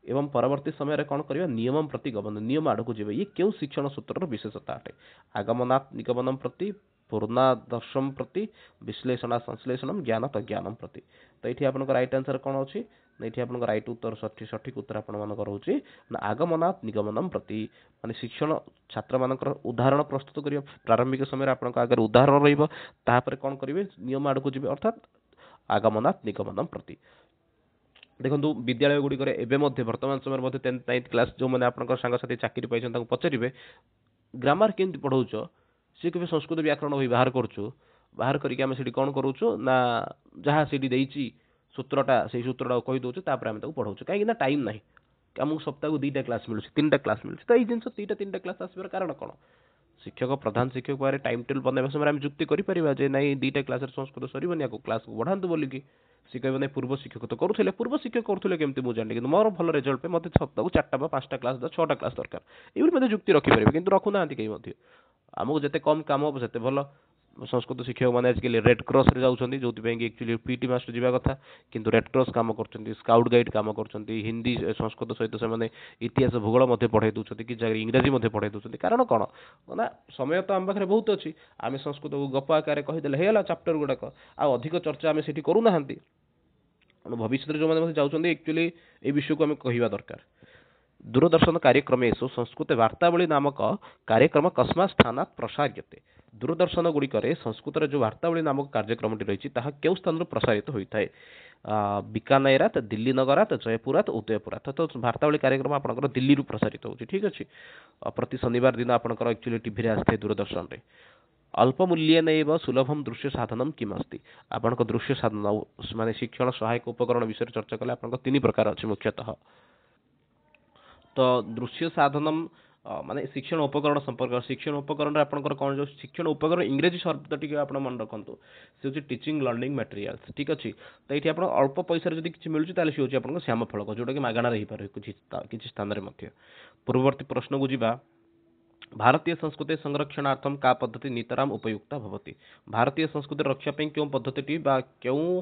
एवं परवर्ती समय कौन करवा नियम प्रति गमन नियम आड़ को जीव। ये क्यों शिक्षण सूत्र विशेषता अटे। आगमनात् निगमनम प्रति, पूर्णादर्शम प्रति, विश्लेषण संश्लेषण, ज्ञान तज्ञानम प्रति। तो ये आपन राइट आंसर कौन अच्छी ना ये आपन राइट उत्तर सठिक उत्तर आपण रोचे ना आगमनात् निगमनम प्रति मान शिक्षण छात्र मान उदाहरण प्रस्तुत करिया प्रारंभिक समय आपण आगे उदाहरण रहिबो तापर कौन करिवे नियम आड़ को जीवे अर्थात आगमनात् निगमनम प्रति। देखो विद्यालय गुड़िक वर्तमान समय 10th 9th क्लास जो मैंने आपंकर सांगसाथी चाकरी पाई पचारे ग्रामर केमती पढ़ाऊच सी कभी संस्कृत व्याकरण बही बाहर करुचु बाहर करके कौन करुचु ना जहाँ सी सूत्रटा से सूत्रटा कहीदे आम पढ़ाऊँ कहीं टाइम ना आमको सप्ताह को 2टा क्लास मिलूँ 3टा क्लास मिलूँ। तो ये जिन 2टा 3टा क्लास आसबार कारण कौन शिक्षक प्रधान शिक्षक पाखे टाइम टेबल बनवा समय आम जुक्ति करें ना 2टा क्लास संस्कृत सरबनी या क्लास को बढ़ातु बोलिकी सी कह नहीं पूर्व शिक्षक तो करुले पूर्व शिक्षक करुले केमती मुझे जानी कि मोर भल रिजल्ट पे मत सप्ताह को 4टा 5टा क्लास 6टा क्लास दरकार ये जुक्ति रखिपारे कि रखुना कहीं आमको जिते कम कम हम से भल। संस्कृत शिक्षक मैंने आजिकल रेड क्रॉस रे जाउछंती जो एक्चुअली पीटी मास्टर जीवा कथा किंतु रेड क्रॉस काम करछंती स्काउट गाइड काम करछंती हिंदी संस्कृत सहित से इतिहास भूगोल मध्य पढ़ाई दूसरी कि इंग्राजी मध्य पढ़ाई दूसरी कारण कौन ना समय तो आम पाखे बहुत अच्छी आम संस्कृत को गप आकार कहीदे होगा चैप्टर गुड़ाक अधिक चर्चा आम से करूना भविष्य जो मैंने जाऊँगी एक्चुअली ये विषय को आम कहवा दरकार। दूरदर्शन कार्यक्रमेषु संस्कृत वार्तावली नामक कार्यक्रम कस्मात् स्थानात् प्रसार्यते। दूरदर्शन गुड़िक संस्कृत जो वार्तावली नामक कार्यक्रम रही क्यों स्थान प्रसारित होता है बीकानेरात दिल्ली नगरात जयपुरात उदयपुरात। तो वार्तावली कार्यक्रम आपंकर दिल्ली प्रसारित होती ठीक अच्छे प्रति शनिवार दिन आपंकर एक्चुअली टीवी आसता दूरदर्शन में। अल्पमूल्यन एवं सुलभम दृश्य साधनम किमस्ति आपण दृश्य साधन माने शिक्षण सहायक उपकरण विषय चर्चा कले आपण 3 प्रकार अच्छे मुख्यतः। तो दृश्य साधनम माने शिक्षण उपकरण संपर्क शिक्षण उपकरण आपंकर कौन जो शिक्षण उपकरण इंग्रेजी शब्द टी आप मन रखु से टीचिंग लर्निंग मटेरियल्स ठीक अच्छे। तो ये आप अल्प पैसा जब किसी मिलूँ ताले सी हूँ श्याम फलक जोटा कि मागणा रही पारे किसी स्थान में। पूर्ववर्ती प्रश्न को जीवा भारतीय संस्कृति संरक्षणार्थम का पद्धति नितराम उपयुक्ता भवति। भारतीय संस्कृति रक्षा पे क्यों पद्धति बा क्यों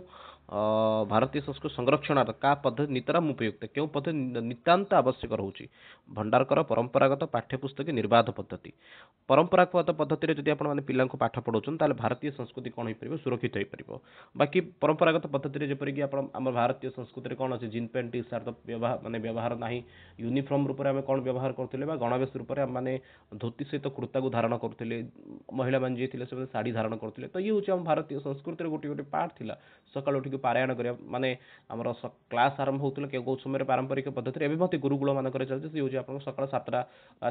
भारतीय संस्कृति संरक्षणार्थ का पद्धति नितराम उपयुक्त क्यों पद्धति नितांत आवश्यक रोचे। भंडारकर परंपरागत पाठ्यपुस्तक निर्बाध पद्धति परंपरागत पद्धति रे जदि आपण माने पिला को पाठ पढ़ाउछन ताले भारतीय संस्कृति कौन हो पार सुरक्षित हो पार। बाकी परंपरागत पद्धति रे जेपरि कि आपण आम भारतीय संस्कृति रे कौन अच्छे जीन पैंट टी सार्ट व्यवहार माने व्यवहार ना यूनिफॉर्म रूप में कौन व्यवहार करते गणवेश रूप में माने धोती सहित कुर्ता को धारण करते महिला मान जी थे साड़ी धारण करते। तो ये हूँ भारतीय संस्कृति गोटे गोटे पार्ट थिला सकाळ उठिक गुड़ी पारायण करिया माने हमर क्लास आरंभ होतले के को समय पारंपरिक पद्धति एबे मते गुरुकुल मान करे चलते से होची आपन सकाळ 7टा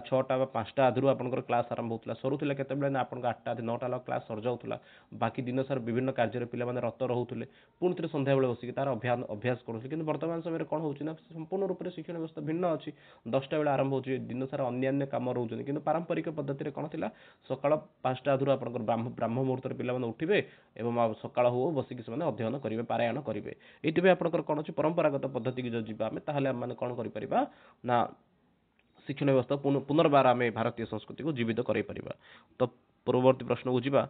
6टा 5टा आधुरु आपन क्लास आरंभ होतला सरुतले केते बेले ना आपन 8टा 9टा ला क्लास सर जाउतला बाकी दिन सार विभिन्न कार्य रे पिला माने रत रहउतले पुणी थे संध्या बेले बसिक तार अभ्यास करूथले किंतु वर्तमान समय कोन होची ना संपूर्ण रूप से शिक्षण व्यवस्था भिन्न अछि 10टा बेले आरंभ होची दिन सारा अन्य काम रहउछन किंतु पारंपरिक पद्धति रे कोन थिला सकाळ 5टा आधुरु आपन ब्राह्म मुहूर्त रे पिला माने उठिबे एवं सकाळ हो बसिक से माने अध्ययन करिवे पारायण करिवे एतिबे आपन कोन अछि परंपरागत पद्धति की जो जिबा हमें ताहले हम माने कोन करि परिबा ना शिक्षण व्यवस्था पुनर्बार आम भारतीय संस्कृति को जीवित कर तो पूर्ववर्ती प्रश्न को जीवा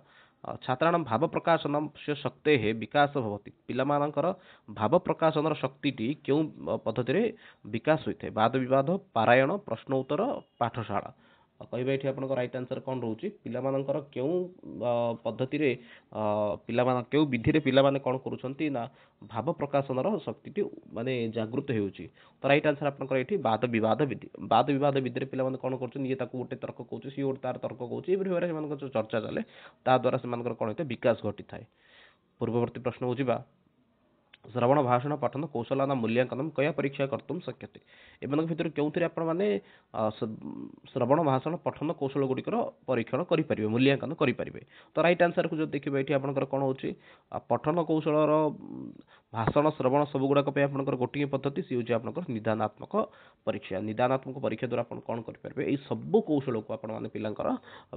छात्राणां भाव प्रकाशन से शक्ते विकास भवति पिलामानकर भाव प्रकाशन शक्ति क्यों पद्धति रे विकास होइथे वाद विवाद पारायण प्रश्न उत्तर पाठशाला कहबा एठी आपन राइट आंसर कोन रहउची पिलामानकर क्यों पद्धति रे पिलामान क्यों विधि रे पिलामाने कोन करूछंती ना भाव प्रकाशन शक्ति माने जागृत हेउची तो राइट आंसर आपन एठी वाद विवाद विधि रे पिलामाने कोन करछन ये ताकू गोटे तर्क कहउची सी गोटे तार तर्क कहउची ए भारे मान चर्चा चले ता द्वारा से मान कोन होते विकास घटी थाए पूर्ववर्ती प्रश्न हो जिबा श्रवण भाषण पठन कौशलाना मूल्यांकन कया परीक्षा कर्तुम शक्यते एमनक भितर केउथरे आपण माने श्रवण भाषण पठन कौशल गुडिकर परीक्षण करि परिबे मूल्यांकन करि परिबे तो राइट आंसर को जो देखिबे एठी आपनकर कोन होची पठन कौशल रो भाषण श्रवण सब गुडा पे आपनकर गोटिए पद्धति सी होची आपनकर निदानात्मक परीक्षा द्वारा आपण कोन करि परिबे ए सब कौशल को आपण माने पिलांकर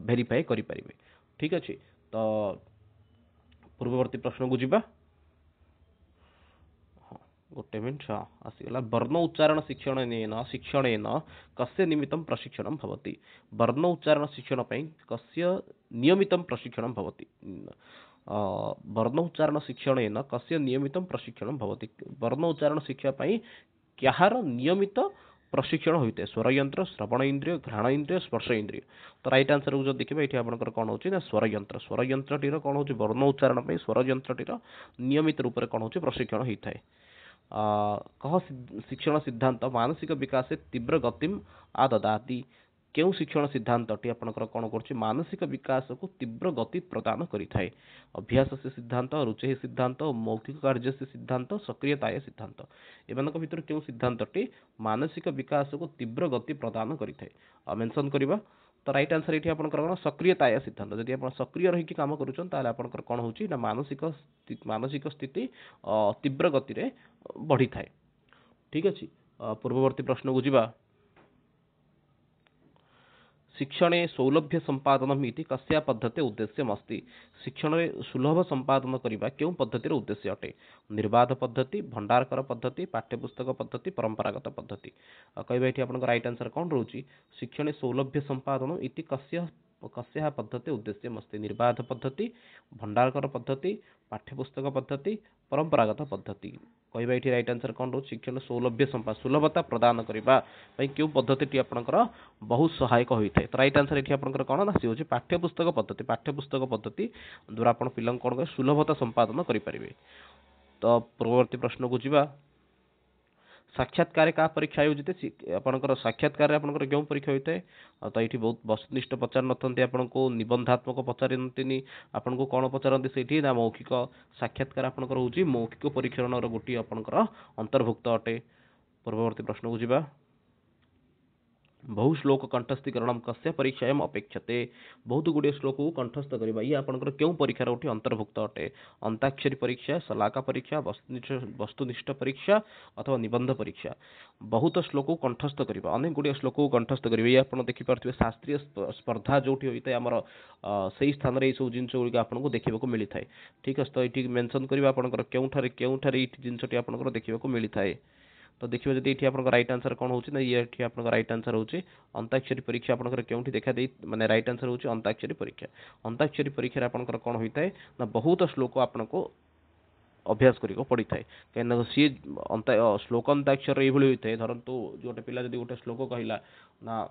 वेरीफाई करि परिबे ठीक अछि तो पूर्ववर्ती प्रश्न को जिबा गोटे मिनट आसीगला वर्ण उच्चारण शिक्षणेन कस्य निमित्तं प्रशिक्षणं भवति वर्ण उच्चारण शिक्षण पई कस्य नियमितं प्रशिक्षणं भवति वर्ण उच्चारण शिक्षणेन कस्य नियमितं प्रशिक्षणं भवति वर्ण उच्चारण शिक्षा पई क्याहार नियमित प्रशिक्षण होइते स्वर यंत्र श्रवण इंद्रिय घ्राण इंद्रिय स्पर्श इंद्रिय तो राइट आंसर को जो देखिबा एठी आपनकर कोन होची ना स्वर यंत्र टीर कोन होची वर्ण उच्चारण पई स्वर यंत्र टीर नियमित रूप रे कोन होची प्रशिक्षण होइथाय कह शिक्षण सिद्धांत मानसिक विकास तीव्र गतिम आददाति क्यों शिक्षण सिद्धांत टी आपनकर कोन करछि मानसिक विकास को तीव्र गति प्रदान करिथाय अभ्यास से सिद्धांत रुचि सिद्धांत मौखिक कार्य से सिद्धांत सक्रियताय सिद्धांत एमानक भितर क्यों सिद्धांत टी मानसिक विकास को तीव्र गति प्रदान करिथाय मेंशन करिबा तो राइट आंसर एठी आपनकर कोन सक्रियताय सिद्धांत जदि आपण सक्रिय रहि कि काम करूछन ताले आपनकर कोन होची ना मानसिक स्थिति तीव्र गति रे बढ़ी थाए ठीक अछि पूर्ववर्ती प्रश्न को जिबा शिक्षणे सौलभ्य संपादनम इति कस्या पद्धति उद्देश्यम अस्ति शिक्षण में सुलभ संपादन करिबा क्यों पद्धतिर उद्देश्य अटे निर्बाध पद्धति भंडारकर पद्धति पाठ्यपुस्तक पद्धति परंपरागत पद्धति कहबा एठी आपन राइट आंसर कोन रहउची शिक्षणे सौलभ्य संपादन इति कस्या पद्धति उद्देश्यम अस्ति निर्बाध पद्धति भंडारकर पद्धति पाठ्यपुस्तक पद्धति परंपरागत पद्धति कहबा एठी राइट आंसर कोन रहउची शिक्षण सौलभ्य सुलभता प्रदान करिबा पई क्यों पद्धति टी आपनकर बहुत सहायक होइथे तो राइट आंसर एठी आपनकर कोन ना सी होची पाठ्यपुस्तक पद्धति द्वारा आपण पिलं कोन सुलभता संपादन करि परिबे तो पूर्ववर्ती प्रश्न को जिबा साक्षात्कार का परीक्षा आयोजित आपनकर साक्षात्कार आपनकर क्यों परीक्षा होइते तो एठी बहुत वस्तुनिष्ठ पचार नथंती आपनको निबंधात्मक पचारंतीनी आपनको कोन पचारंती सेठी ना मौखिक साक्षात्कार आपनकर होची मौखिक परीक्षण रो गोटी आपनकर अंतर्भुक्त अटे पूर्ववर्ती प्रश्न को जिबा बहु श्लोक कंठस्थीकरण कस्य परीक्षायाम अपेक्षते बहुत गुड़े श्लोक को कंठस्थ करबा ये आपनकर क्यों परीक्षा उठी अंतर्भुक्त अटे अंताक्षरी परीक्षा सलाका परीक्षा वस्तुनिष्ठ परीक्षा अथवा निबंध परीक्षा बहुत श्लोक को कंठस्थ करबा अनेक गुड़े श्लोक को कंठस्थ करबा ये आपण देखि पारथिबे शास्त्रीय स्पर्धा जोठी होइते हमर सही स्थान रे सब जिंस गुडी आपनको देखिबा को मिली थाए ठीक है तो एठी मेंशन करबा आपनकर केउ ठारे ई जिंसटी आपनकर देखिबा को मिली थाए तो देखिए जदि एठी आपन राइट आंसर कोन होची ना ये एठी आपन राइट आंसर होची अंताक्षरी परीक्षा आपन केउठी देखा दे माने राइट आंसर होची अंताक्षरी परीक्षा आपन कोन होइताय ना बहुत श्लोक आपन को अभ्यास करिको पड़ी थाए केन सी श्लोक अंताक्षर एभली होइताय धरंतु जोटे पिला जदि गोटे श्लोक कहिला ना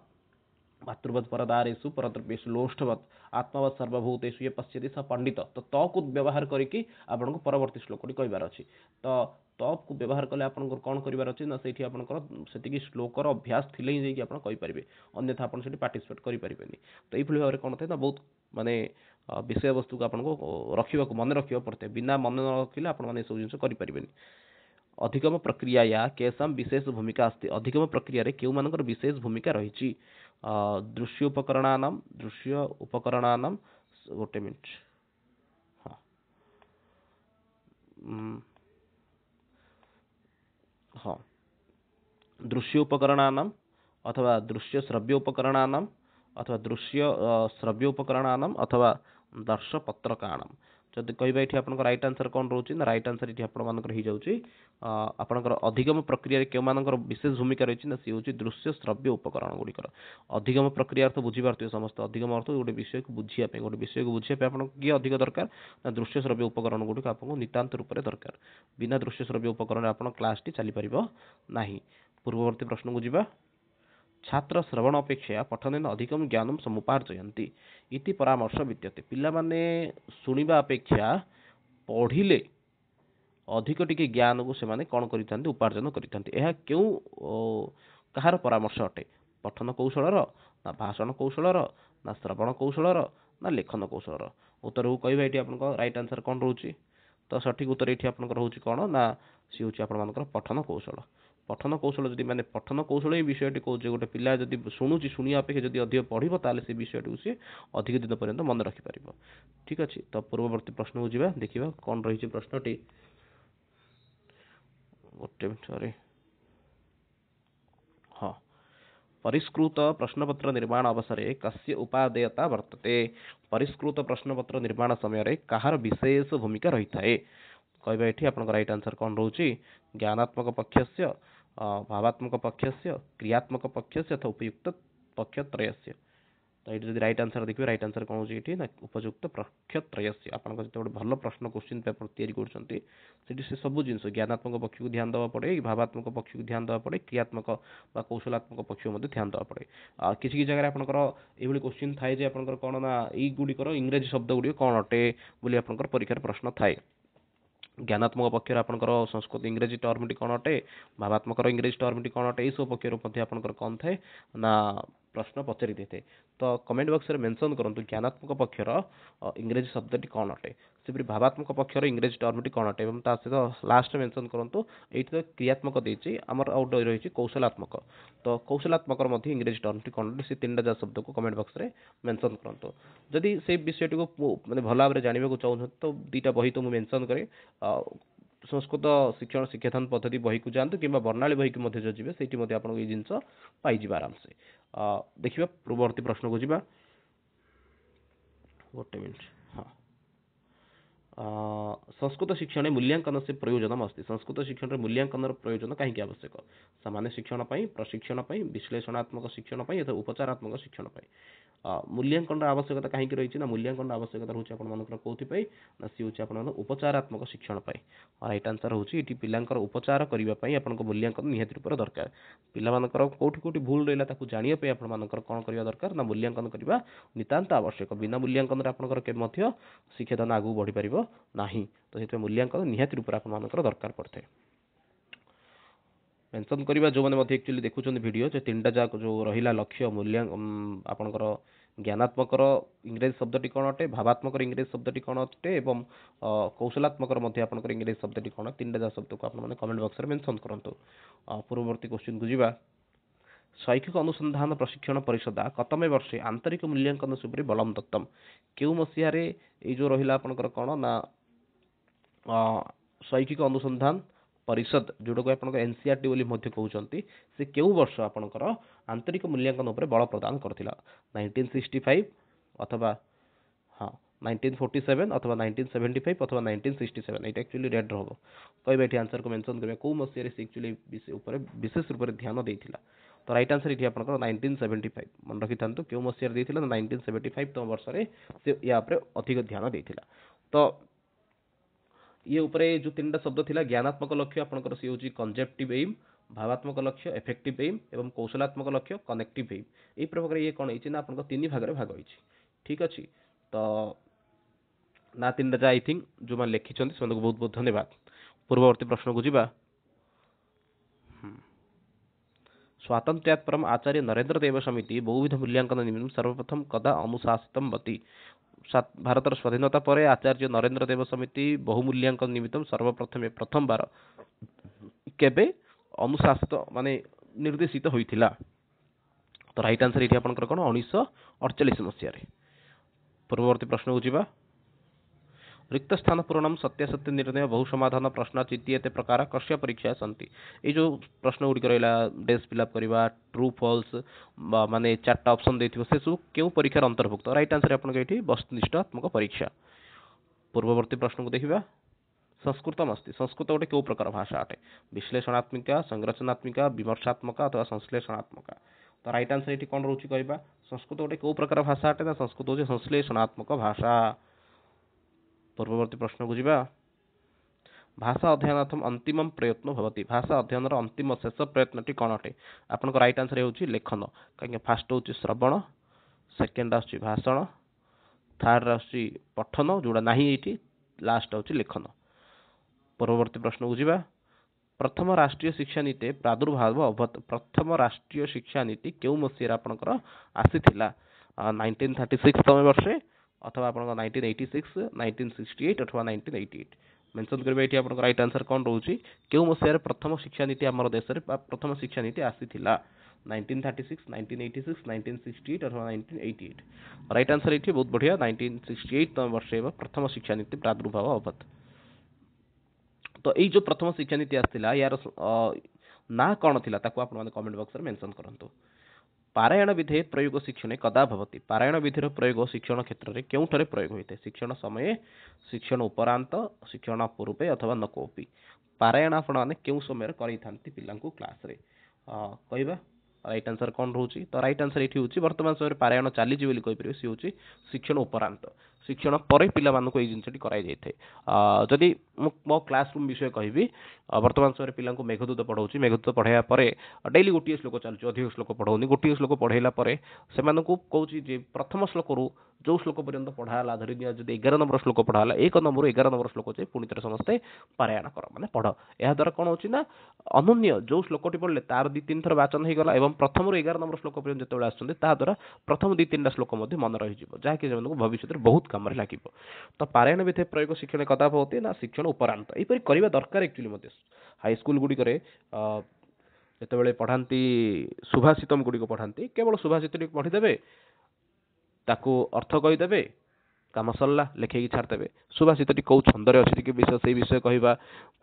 मातृवत परदारेषु परद्रव्येषु लोष्ठवत आत्मवत सर्वभूतेषु ये पश्यति स पंडित तो को व्यवहार करिकि आपन को परवर्ती श्लोकटी कहबार अछि तो को व्यवहार कले आपन कोन करिवार अछि ना सेठी आपन सेतिकी श्लोकर अभ्यास थिले ही जे आपन कहि परिबे अन्यथा आपन सेठी पार्टिसिपेट करि परिबेनी तो एई भली भाबरे कोन थाय ना बहुत माने विषय वस्तु को आपको रखा मन रखा पड़ता है बिना मन न रखिले आप सब जिन करें अधिगम प्रक्रिया या केसाम विशेष भूमिका अस्ति अधिगम प्रक्रिया रे केउ मानकर विशेष भूमिका रही दृश्य उपकरणानाम गोटे मिनट हाँ हाँ दृश्य उपकरणानाम अथवा दृश्य श्रव्य उपकरणानाम अथवा दृश्य श्रव्य उपकरणानाम अथवा दर्शपत्रकाणाम जदि कहबा ये आप राइट आंसर कौन रोचे ना राइट आंसर ये आपंकर अधिगम प्रक्रिया के विशेष भूमिका रही ना सी हूँ दृश्य श्रव्य उपकरण गुड़िकर अधिगम प्रक्रिया अर्थ बुझीपारे समस्त अधिगम अर्थ गोटे विषय को बुझापी गोटे विषय को बुझापी आप किए अधिक दरकार ना दृश्य श्रव्य उपकरण गुड़िक आपको नितांत रूप से दरकार बिना दृश्य श्रव्य उपकरण आप क्लास टी चली पार ना पूर्ववर्ती प्रश्न को जीवा छात्र श्रवण अपेक्षा पठन अधिकम ज्ञानम समुपार्जयन्ति इति परामर्श विद्यते पिला माने सुनिबा अपेक्षा पढ़िले अधिक टिके ज्ञान को से कौन कर उपार्जन कर कहार परामर्श अटे पठन कौशलर ना भाषण कौशलर ना श्रवण कौशलर ना लेखन कौशलर उत्तर को कहबा ये आप राइट आंसर कौन रोचे तो सठिक उत्तर ये आप रोचे कौन ना सी हूँ आप पठन कौशल पठन कौशल जदि माने पठन कौशल ही विषयटी कौन गोटे पिला जदि शुणुची शुणा अपेक्षा जदि अधिक पढ़ो ताले से विषयटी सी अधिक दिन पर्यंत मन रखिपर ठीक अच्छे तो पूर्ववर्ती प्रश्न को जीवा देखा कौन रही प्रश्नटी गोटे मिनट सॉरी हाँ परिष्कृत प्रश्नपत्र निर्माण अवसरे कस्य उपादेयता वर्तते परिष्कृत प्रश्नपत्र निर्माण समय कहार विशेष भूमिका रही है कहबा ये आप राइट आंसर कौन रोचे ज्ञानात्मक पक्षस्य भावात्मक पक्षस्य क्रियात्मक पक्षस्य अथवा उपयुक्त पक्षत्रयस्य तो ये जब राइट आंसर देखिए राइट आंसर कौन होती ना उपयुक्त पक्षत्रयस्य आपन जो भल प्रश्न क्वेश्चन पेपर तैयारी कर से सब जिन ज्ञानात्मक पक्ष को ध्यान देवा पड़े भावात्मक पक्ष को ध्यान देवा पड़े क्रियात्मक कौशलात्मक पक्ष को ध्यान देवा पड़े किसी जगह आपंकर ये क्वेश्चन थाए जे आपंकर कौन ना युड़िकर इंग्रेजी शब्द गुड़िक कौन अटे बोली आपंकर परीक्षार प्रश्न थाए ज्ञानात्मक पक्षर आपंकर संस्कृत इंग्रेजी टर्मटी कौन अटे भावात्मक इंग्रेजी टर्मटी कौन अटे यह पक्षर आपंकर कौन थाए ना प्रश्न पचारि देते तो कमेंट बॉक्स में मेंशन करूँ ज्ञानात्मक पक्षर इंग्रेजी शब्दटी कौन अटे से भावात्मक पक्षर इंग्रेजी टर्मटी कौन अटे और सहित लास्ट मेंशन करूँ ये तो क्रियात्मक देती आमर आउट रही कौशलात्मक तो कौशलात्मक इंग्रेजी टर्मटी कौन अटे से तीन टा शब्द को कमेंट बॉक्स में मेंशन करूँ जदि से विषय को मैंने भल भाव में जानवा चाहूँ तो दुईटा बही तो मुझे मेंशन करे संस्कृत शिक्षण शिक्षादान पद्धति बही को जातु कि बर्णाली बही को जो जी से आपको ये जिनस पाई आराम से देखिए पूर्ववर्ती प्रश्न को जीवा गोटे मिनट हाँ संस्कृत शिक्षण मूल्यांकन से प्रयोजन अस्ति संस्कृत शिक्षण मूल्यांकन प्रयोजन कहीं आवश्यक सामान्य शिक्षण प्रशिक्षण विश्लेषणात्मक शिक्षण अथवा उपचारात्मक शिक्षण मूल्यांकन आवश्यकता कहीं रही ना मूल्यांकन आवश्यकता रोचे आपर कौन ना सी हूँ उपचारात्मक शिक्षण राइट आंसर होची पिलांकर उपचार करने आप मूल्यांकन निहाती रूप दरकार पिलांकर कौटी कौटी भूल रहा जानापी आपर कौन करवा दरकार ना मूल्यांकन करने नितांत आवश्यक बिना मूल्यांकन आपंकर शिक्षादान आगू बढ़ी पार ना तो से मूल्यांकन निहाती रूप आपर दरकार पड़ता है मेंशन करवा जो मैंने एक्चुअली देखुं वीडियो जो तीन टा जाक जो रहा लक्ष्य मूल्यांकन आपंकर ज्ञानात्मक इंग्रेजी शब्दटी कौन अटे भावात्मक इंग्रेजी शब्दटी कौन अटे और कौशलात्मक आपंकर इंग्रेजी शब्दटी कौन तीन टा शब्द को आपने कमेंट बॉक्स में मेंशन करूँ पूर्ववर्ती क्वेश्चन को जीवा शैक्षिक अनुसंधान प्रशिक्षण परिषद कतमे वर्षे आंतरिक मूल्यांकन सुपर बलम दत्तम क्यों मसीह जो रहा आपंकर कौन ना शैक्षिक अनुसंधान परिषद जोटा को आप एनसीईआरटी बोली कहते से क्यों वर्ष आपंकर आंतरिक मूल्यांकन उपर बल प्रदान करथिला 1965 अथवा हाँ 1947 अथवा 1975 अथवा 1967 ये एक्चुअली रेड रहो कहबा ये आंसर को मेंशन करबा को मसीह से एक्चुअली विशेष रूप से ध्यान देथिला तो राइट आंसर ये आपंकर 1975 मन रखि थांतु क्यों मसीह देथिला 1975 तम वर्ष से या अधिक ध्यान देथिला तो ये उपरे जो तीन टा शब्द थिला ज्ञानात्मक लक्ष्य आपंकर सी हूँ कंजेप्टिव एम भावात्मक लक्ष्य इफेक्टिव एम एवं कौशलात्मक लक्ष्य कनेक्टिव एम यही प्रकार ये कौन है आपन तीन भाग में भाग होती ठीक अच्छे तो ना तीन टा आई थिंक जो मैंने लिखिं से बहुत बहुत धन्यवाद पूर्ववर्ती प्रश्न को जीवा स्वातंत्र्यात् परम आचार्य नरेंद्र देव समिति बहुविध मूल्यांकन निमित्तं सर्वप्रथम कदा अनुशासितं भवति ଭାରतर ସ୍ୱାଧୀନତା ପରେ ଆଚାର୍ଯ୍ୟ ନରେନ୍ଦ୍ର ଦେବ ସମିତି ବହୁମୂଲ୍ୟାଙ୍କନ ନିମିत्तम ସର୍ବପ୍ରଥମେ ପ୍ରଥମ ବାର କେବେ ଅନୁଶାସିତ ମାନେ ନିର୍ଦ୍ଦେଶିତ ହୋଇଥିଲା? ତ ରାଇଟ୍ ଆନ୍ସର ଏଠି ଆପଣଙ୍କର କ'ଣ 1948 ମସିହାରେ। ପୂର୍ବବର୍ତ୍ତୀ ପ୍ରଶ୍ନକୁ ଯିବା। रिक्त स्थान पूरणम सत्यासत्य निर्णय बहु समाधान प्रश्न चित्येते प्रकार कस्य परीक्षा सन्ति। ये जो प्रश्न गुड़िक रहा डेज फिलअप करवा ट्रू फॉल्स माने चार्टा ऑप्शन देथिबो से सब केउ परीक्षार अंतर्भुक्त? राइट आंसर आपन एठी वस्तुनिष्ठात्मक परीक्षा। पूर्ववर्ती प्रश्न को देखिबा। संस्कृतम अस्ति। संस्कृत गोटे केउ प्रकार भाषा अटे? विश्लेषणात्मिका, संरचनात्मिका, विमर्शात्मक अथवा संश्लेषणात्मक? तो राइट आंसर एठी कोन रहउची कहबा? संस्कृत गोटे केउ प्रकार भाषा अटे? ना संस्कृत होचे संश्लेषणात्मक भाषा। पूर्ववर्ती प्रश्न को जीवा। भाषा अध्ययनार्थम अंतिम प्रयत्न भवति। भाषा अध्ययन अंतिम शेष प्रयत्न टी कौन अटे? आपन को राइट आंसर होची लेखन। कहीं फास्ट होची श्रवण, सेकेंड आछि भाषण, थर्ड आछि पठन जोड़ा नाही एठी, लास्ट होची लेखन। पूर्ववर्ती प्रश्न को जीवा। प्रथम राष्ट्रीय शिक्षा नीति प्रादुर्भाव अभवत। प्रथम राष्ट्रीय शिक्षा नीति केउ मसिया आपनकर आसीथिला? 1936 तमे वर्षे अथवा आपन 1986, 1968 अथवा 1988 मेंशन करबे। एठी आपन राइट आंसर कोन रहउची? केउ मसिया प्रथम शिक्षा नीति हमर देश रे प्रथम शिक्षा नीति आसीथिला? 1936, 1986, 1968 अथवा 1988? राइट आंसर एठी बहुत बढ़िया 1968 तमे वर्षे प्रथम शिक्षा नीति प्रादुर्भाव अभवत। तो एई जो प्रथम शिक्षा नीति आस्थिला यार ना कौन थिला ताको आपण माने कमेंट बॉक्स रे मेंशन करंतु। पारायण विधे प्रयोग शिक्षणे कदा भवति? पारायण विधिर प्रयोग शिक्षण क्षेत्र रे केउठरे प्रयोग होइते? शिक्षण समय, शिक्षण उपरांत, शिक्षण पूर्वे अथवा न कोपी? पारायण आपण माने केउ समय रे करै थांती पिलांकु क्लास रे कहबा। राइट आंसर कोन रहउची? तो राइट आंसर एठी होची वर्तमान समय रे पारायण चाली जी बोली कहि परिबे सी होची शिक्षण उपरांत। शिक्षण परे पिला मानको एई जिंसटी कराई जायथे। जदि मो क्लासरूम विषय कहबी वर्तमान समय पिलांको मेघदूत पढ़ाउची। मेघदूत पढ़ाया परे डेली गोटिए श्लोक चालुची, अधिक श्लोक पढ़ाउनी। गोटिए श्लोक पढ़ाइला परे सेमानकु कहूची जे प्रथम श्लोक रु जो श्लोक पर्यंत पढ़ाला धरि निया जदि 11 नंबर श्लोक पढ़ाला 1 नंबर 11 नंबर श्लोक जे पुनि तर समस्ते पारायण कर माने पढ़। एहा द्वारा कोन होची ना अनन्य जो श्लोकटी पढ़ले तार 2-3 थर वाचन हे गला एवं प्रथम रु 11 नंबर श्लोक पर्यंत जतबेला आछन्ते ता द्वारा प्रथम 2-3 श्लोक मध्ये मन रहि जिवो जाहा कि जेमनको भविष्य रे बहुत काम रे लागिवो। तो पारायण विधे प्रयोग शिक्षण कदा भवति? ना शिक्षण उपरांत। एई परि करिवा दरकार एक्चुअली मध्ये हाई स्कूल गुडी करे जेतेबेले पढ़ांती सुभाषितम गुडी को पढ़ांती केवल सुभाषित टी पढ़ी देबे ताको अर्थ कहि देबे काम सरला लेखेकी छाड़ देबे। सुभाषित कौ छंद रे अछि कि विषय से विषय कहबा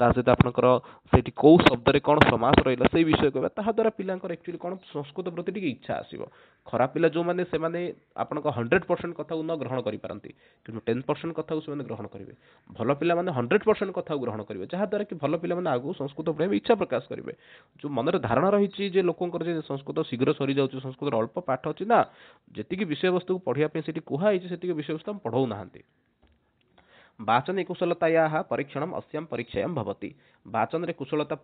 ता सहित आपनकर सेठी कौ शब्द रे कोन समास रहिला से विषय कहबा ताहा द्वारा पिलांकर एक्चुअली कोन संस्कृत प्रति टिके इच्छा आसीबो। खराब पिला जो माने से माने आपनक 100% कथा को न ग्रहण करि पारंती किंतु 10% कथा को से माने ग्रहण करिवे। भलो पिला माने 100% कथा को ग्रहण करिवे जहा द्वारा कि भलो पिला माने आगु संस्कृत पढ़े इच्छा प्रकाश करिवे। जो मन रे धारणा रहिछि जे लोकंकर जे संस्कृत शीघ्र सरी जाउछि, संस्कृत अल्प पाठ अछि ना जेतिकी विषय वस्तु को पढ़िया पे सेठी कुहा आइछि सेतिकी विषय वस्तु हम पढ़ौ नाहंती। वाचन कुशलतायाः परीक्षणम अस्याम परीक्षायाम भवति। वाचन रे कुशलता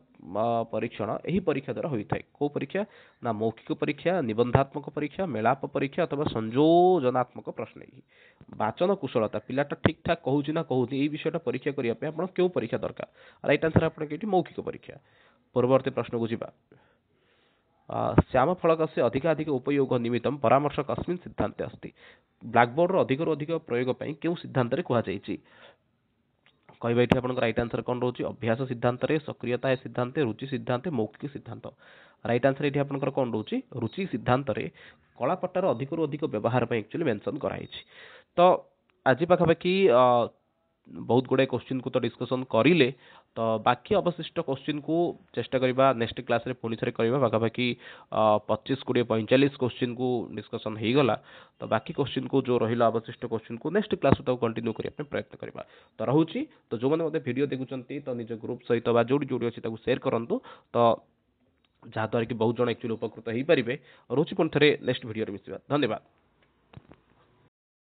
परीक्षण एही परीक्षा द्वारा होइथाय। को परीक्षा? ना मौखिक परीक्षा, निबंधात्मक परीक्षा, मेलाप परीक्षा अथवा संयोजनात्मक प्रश्न। वाचन कुशलता पिलाटा ठीक ठाक कहूची ना कहूची एई विषयटा परीक्षा करिया पे आपण केउ परीक्षा दरकार? राइट आंसर आपण केटी मौखिक परीक्षा। पूर्ववर्ती प्रश्न को जिबा। श्याम फलकस्य अधिकाधिक उपयोग निमित्तं परामर्श कस्मिन् सिद्धान्ते अस्ति? ब्लैक बोर्ड रो अधिक प्रयोग पई केउ सिद्धांत रे कुहा जायछि? कहबा एठी आपन राइट आंसर कोन रहउची? अभ्यास सिद्धांत रे, सक्रियता सिद्धांत, रुचि सिद्धांत, मौखिक सिद्धांत। राइट आंसर एठी आपन कोन रहउची? रुचि सिद्धांत रे कलापट्टार अधिक व्यवहार पई एक्चुअली मेंशन कराइछि। तो आज पाखापाखि बहुत गुड़े क्वेश्चन को तो डिस्कशन करिले तो बाकी अवशिष्ट क्वेश्चन को चेष्टा करिबा नेक्स्ट क्लास रे पुनी थरे करिबा। पाखापाखि 25 20 45 क्वेश्चन को डिस्कशन हे गला तो बाकी क्वेश्चन को जो रहिला अवशिष्ट क्वेश्चन को नेक्स्ट क्लास तो कंटिन्यू करिया पे प्रयत्न करिबा। तो रहउची तो जो माने मते वीडियो देखुचंती तो निज ग्रुप सहित बा जोडी जोडी अछि ताको शेयर करंतु तो जहा द्वारा कि बहुत जण एक्चुअली उपकृत हेई परिबे। रहउची पुनी थरे नेक्स्ट वीडियो रे मिसिबा। धन्यवाद।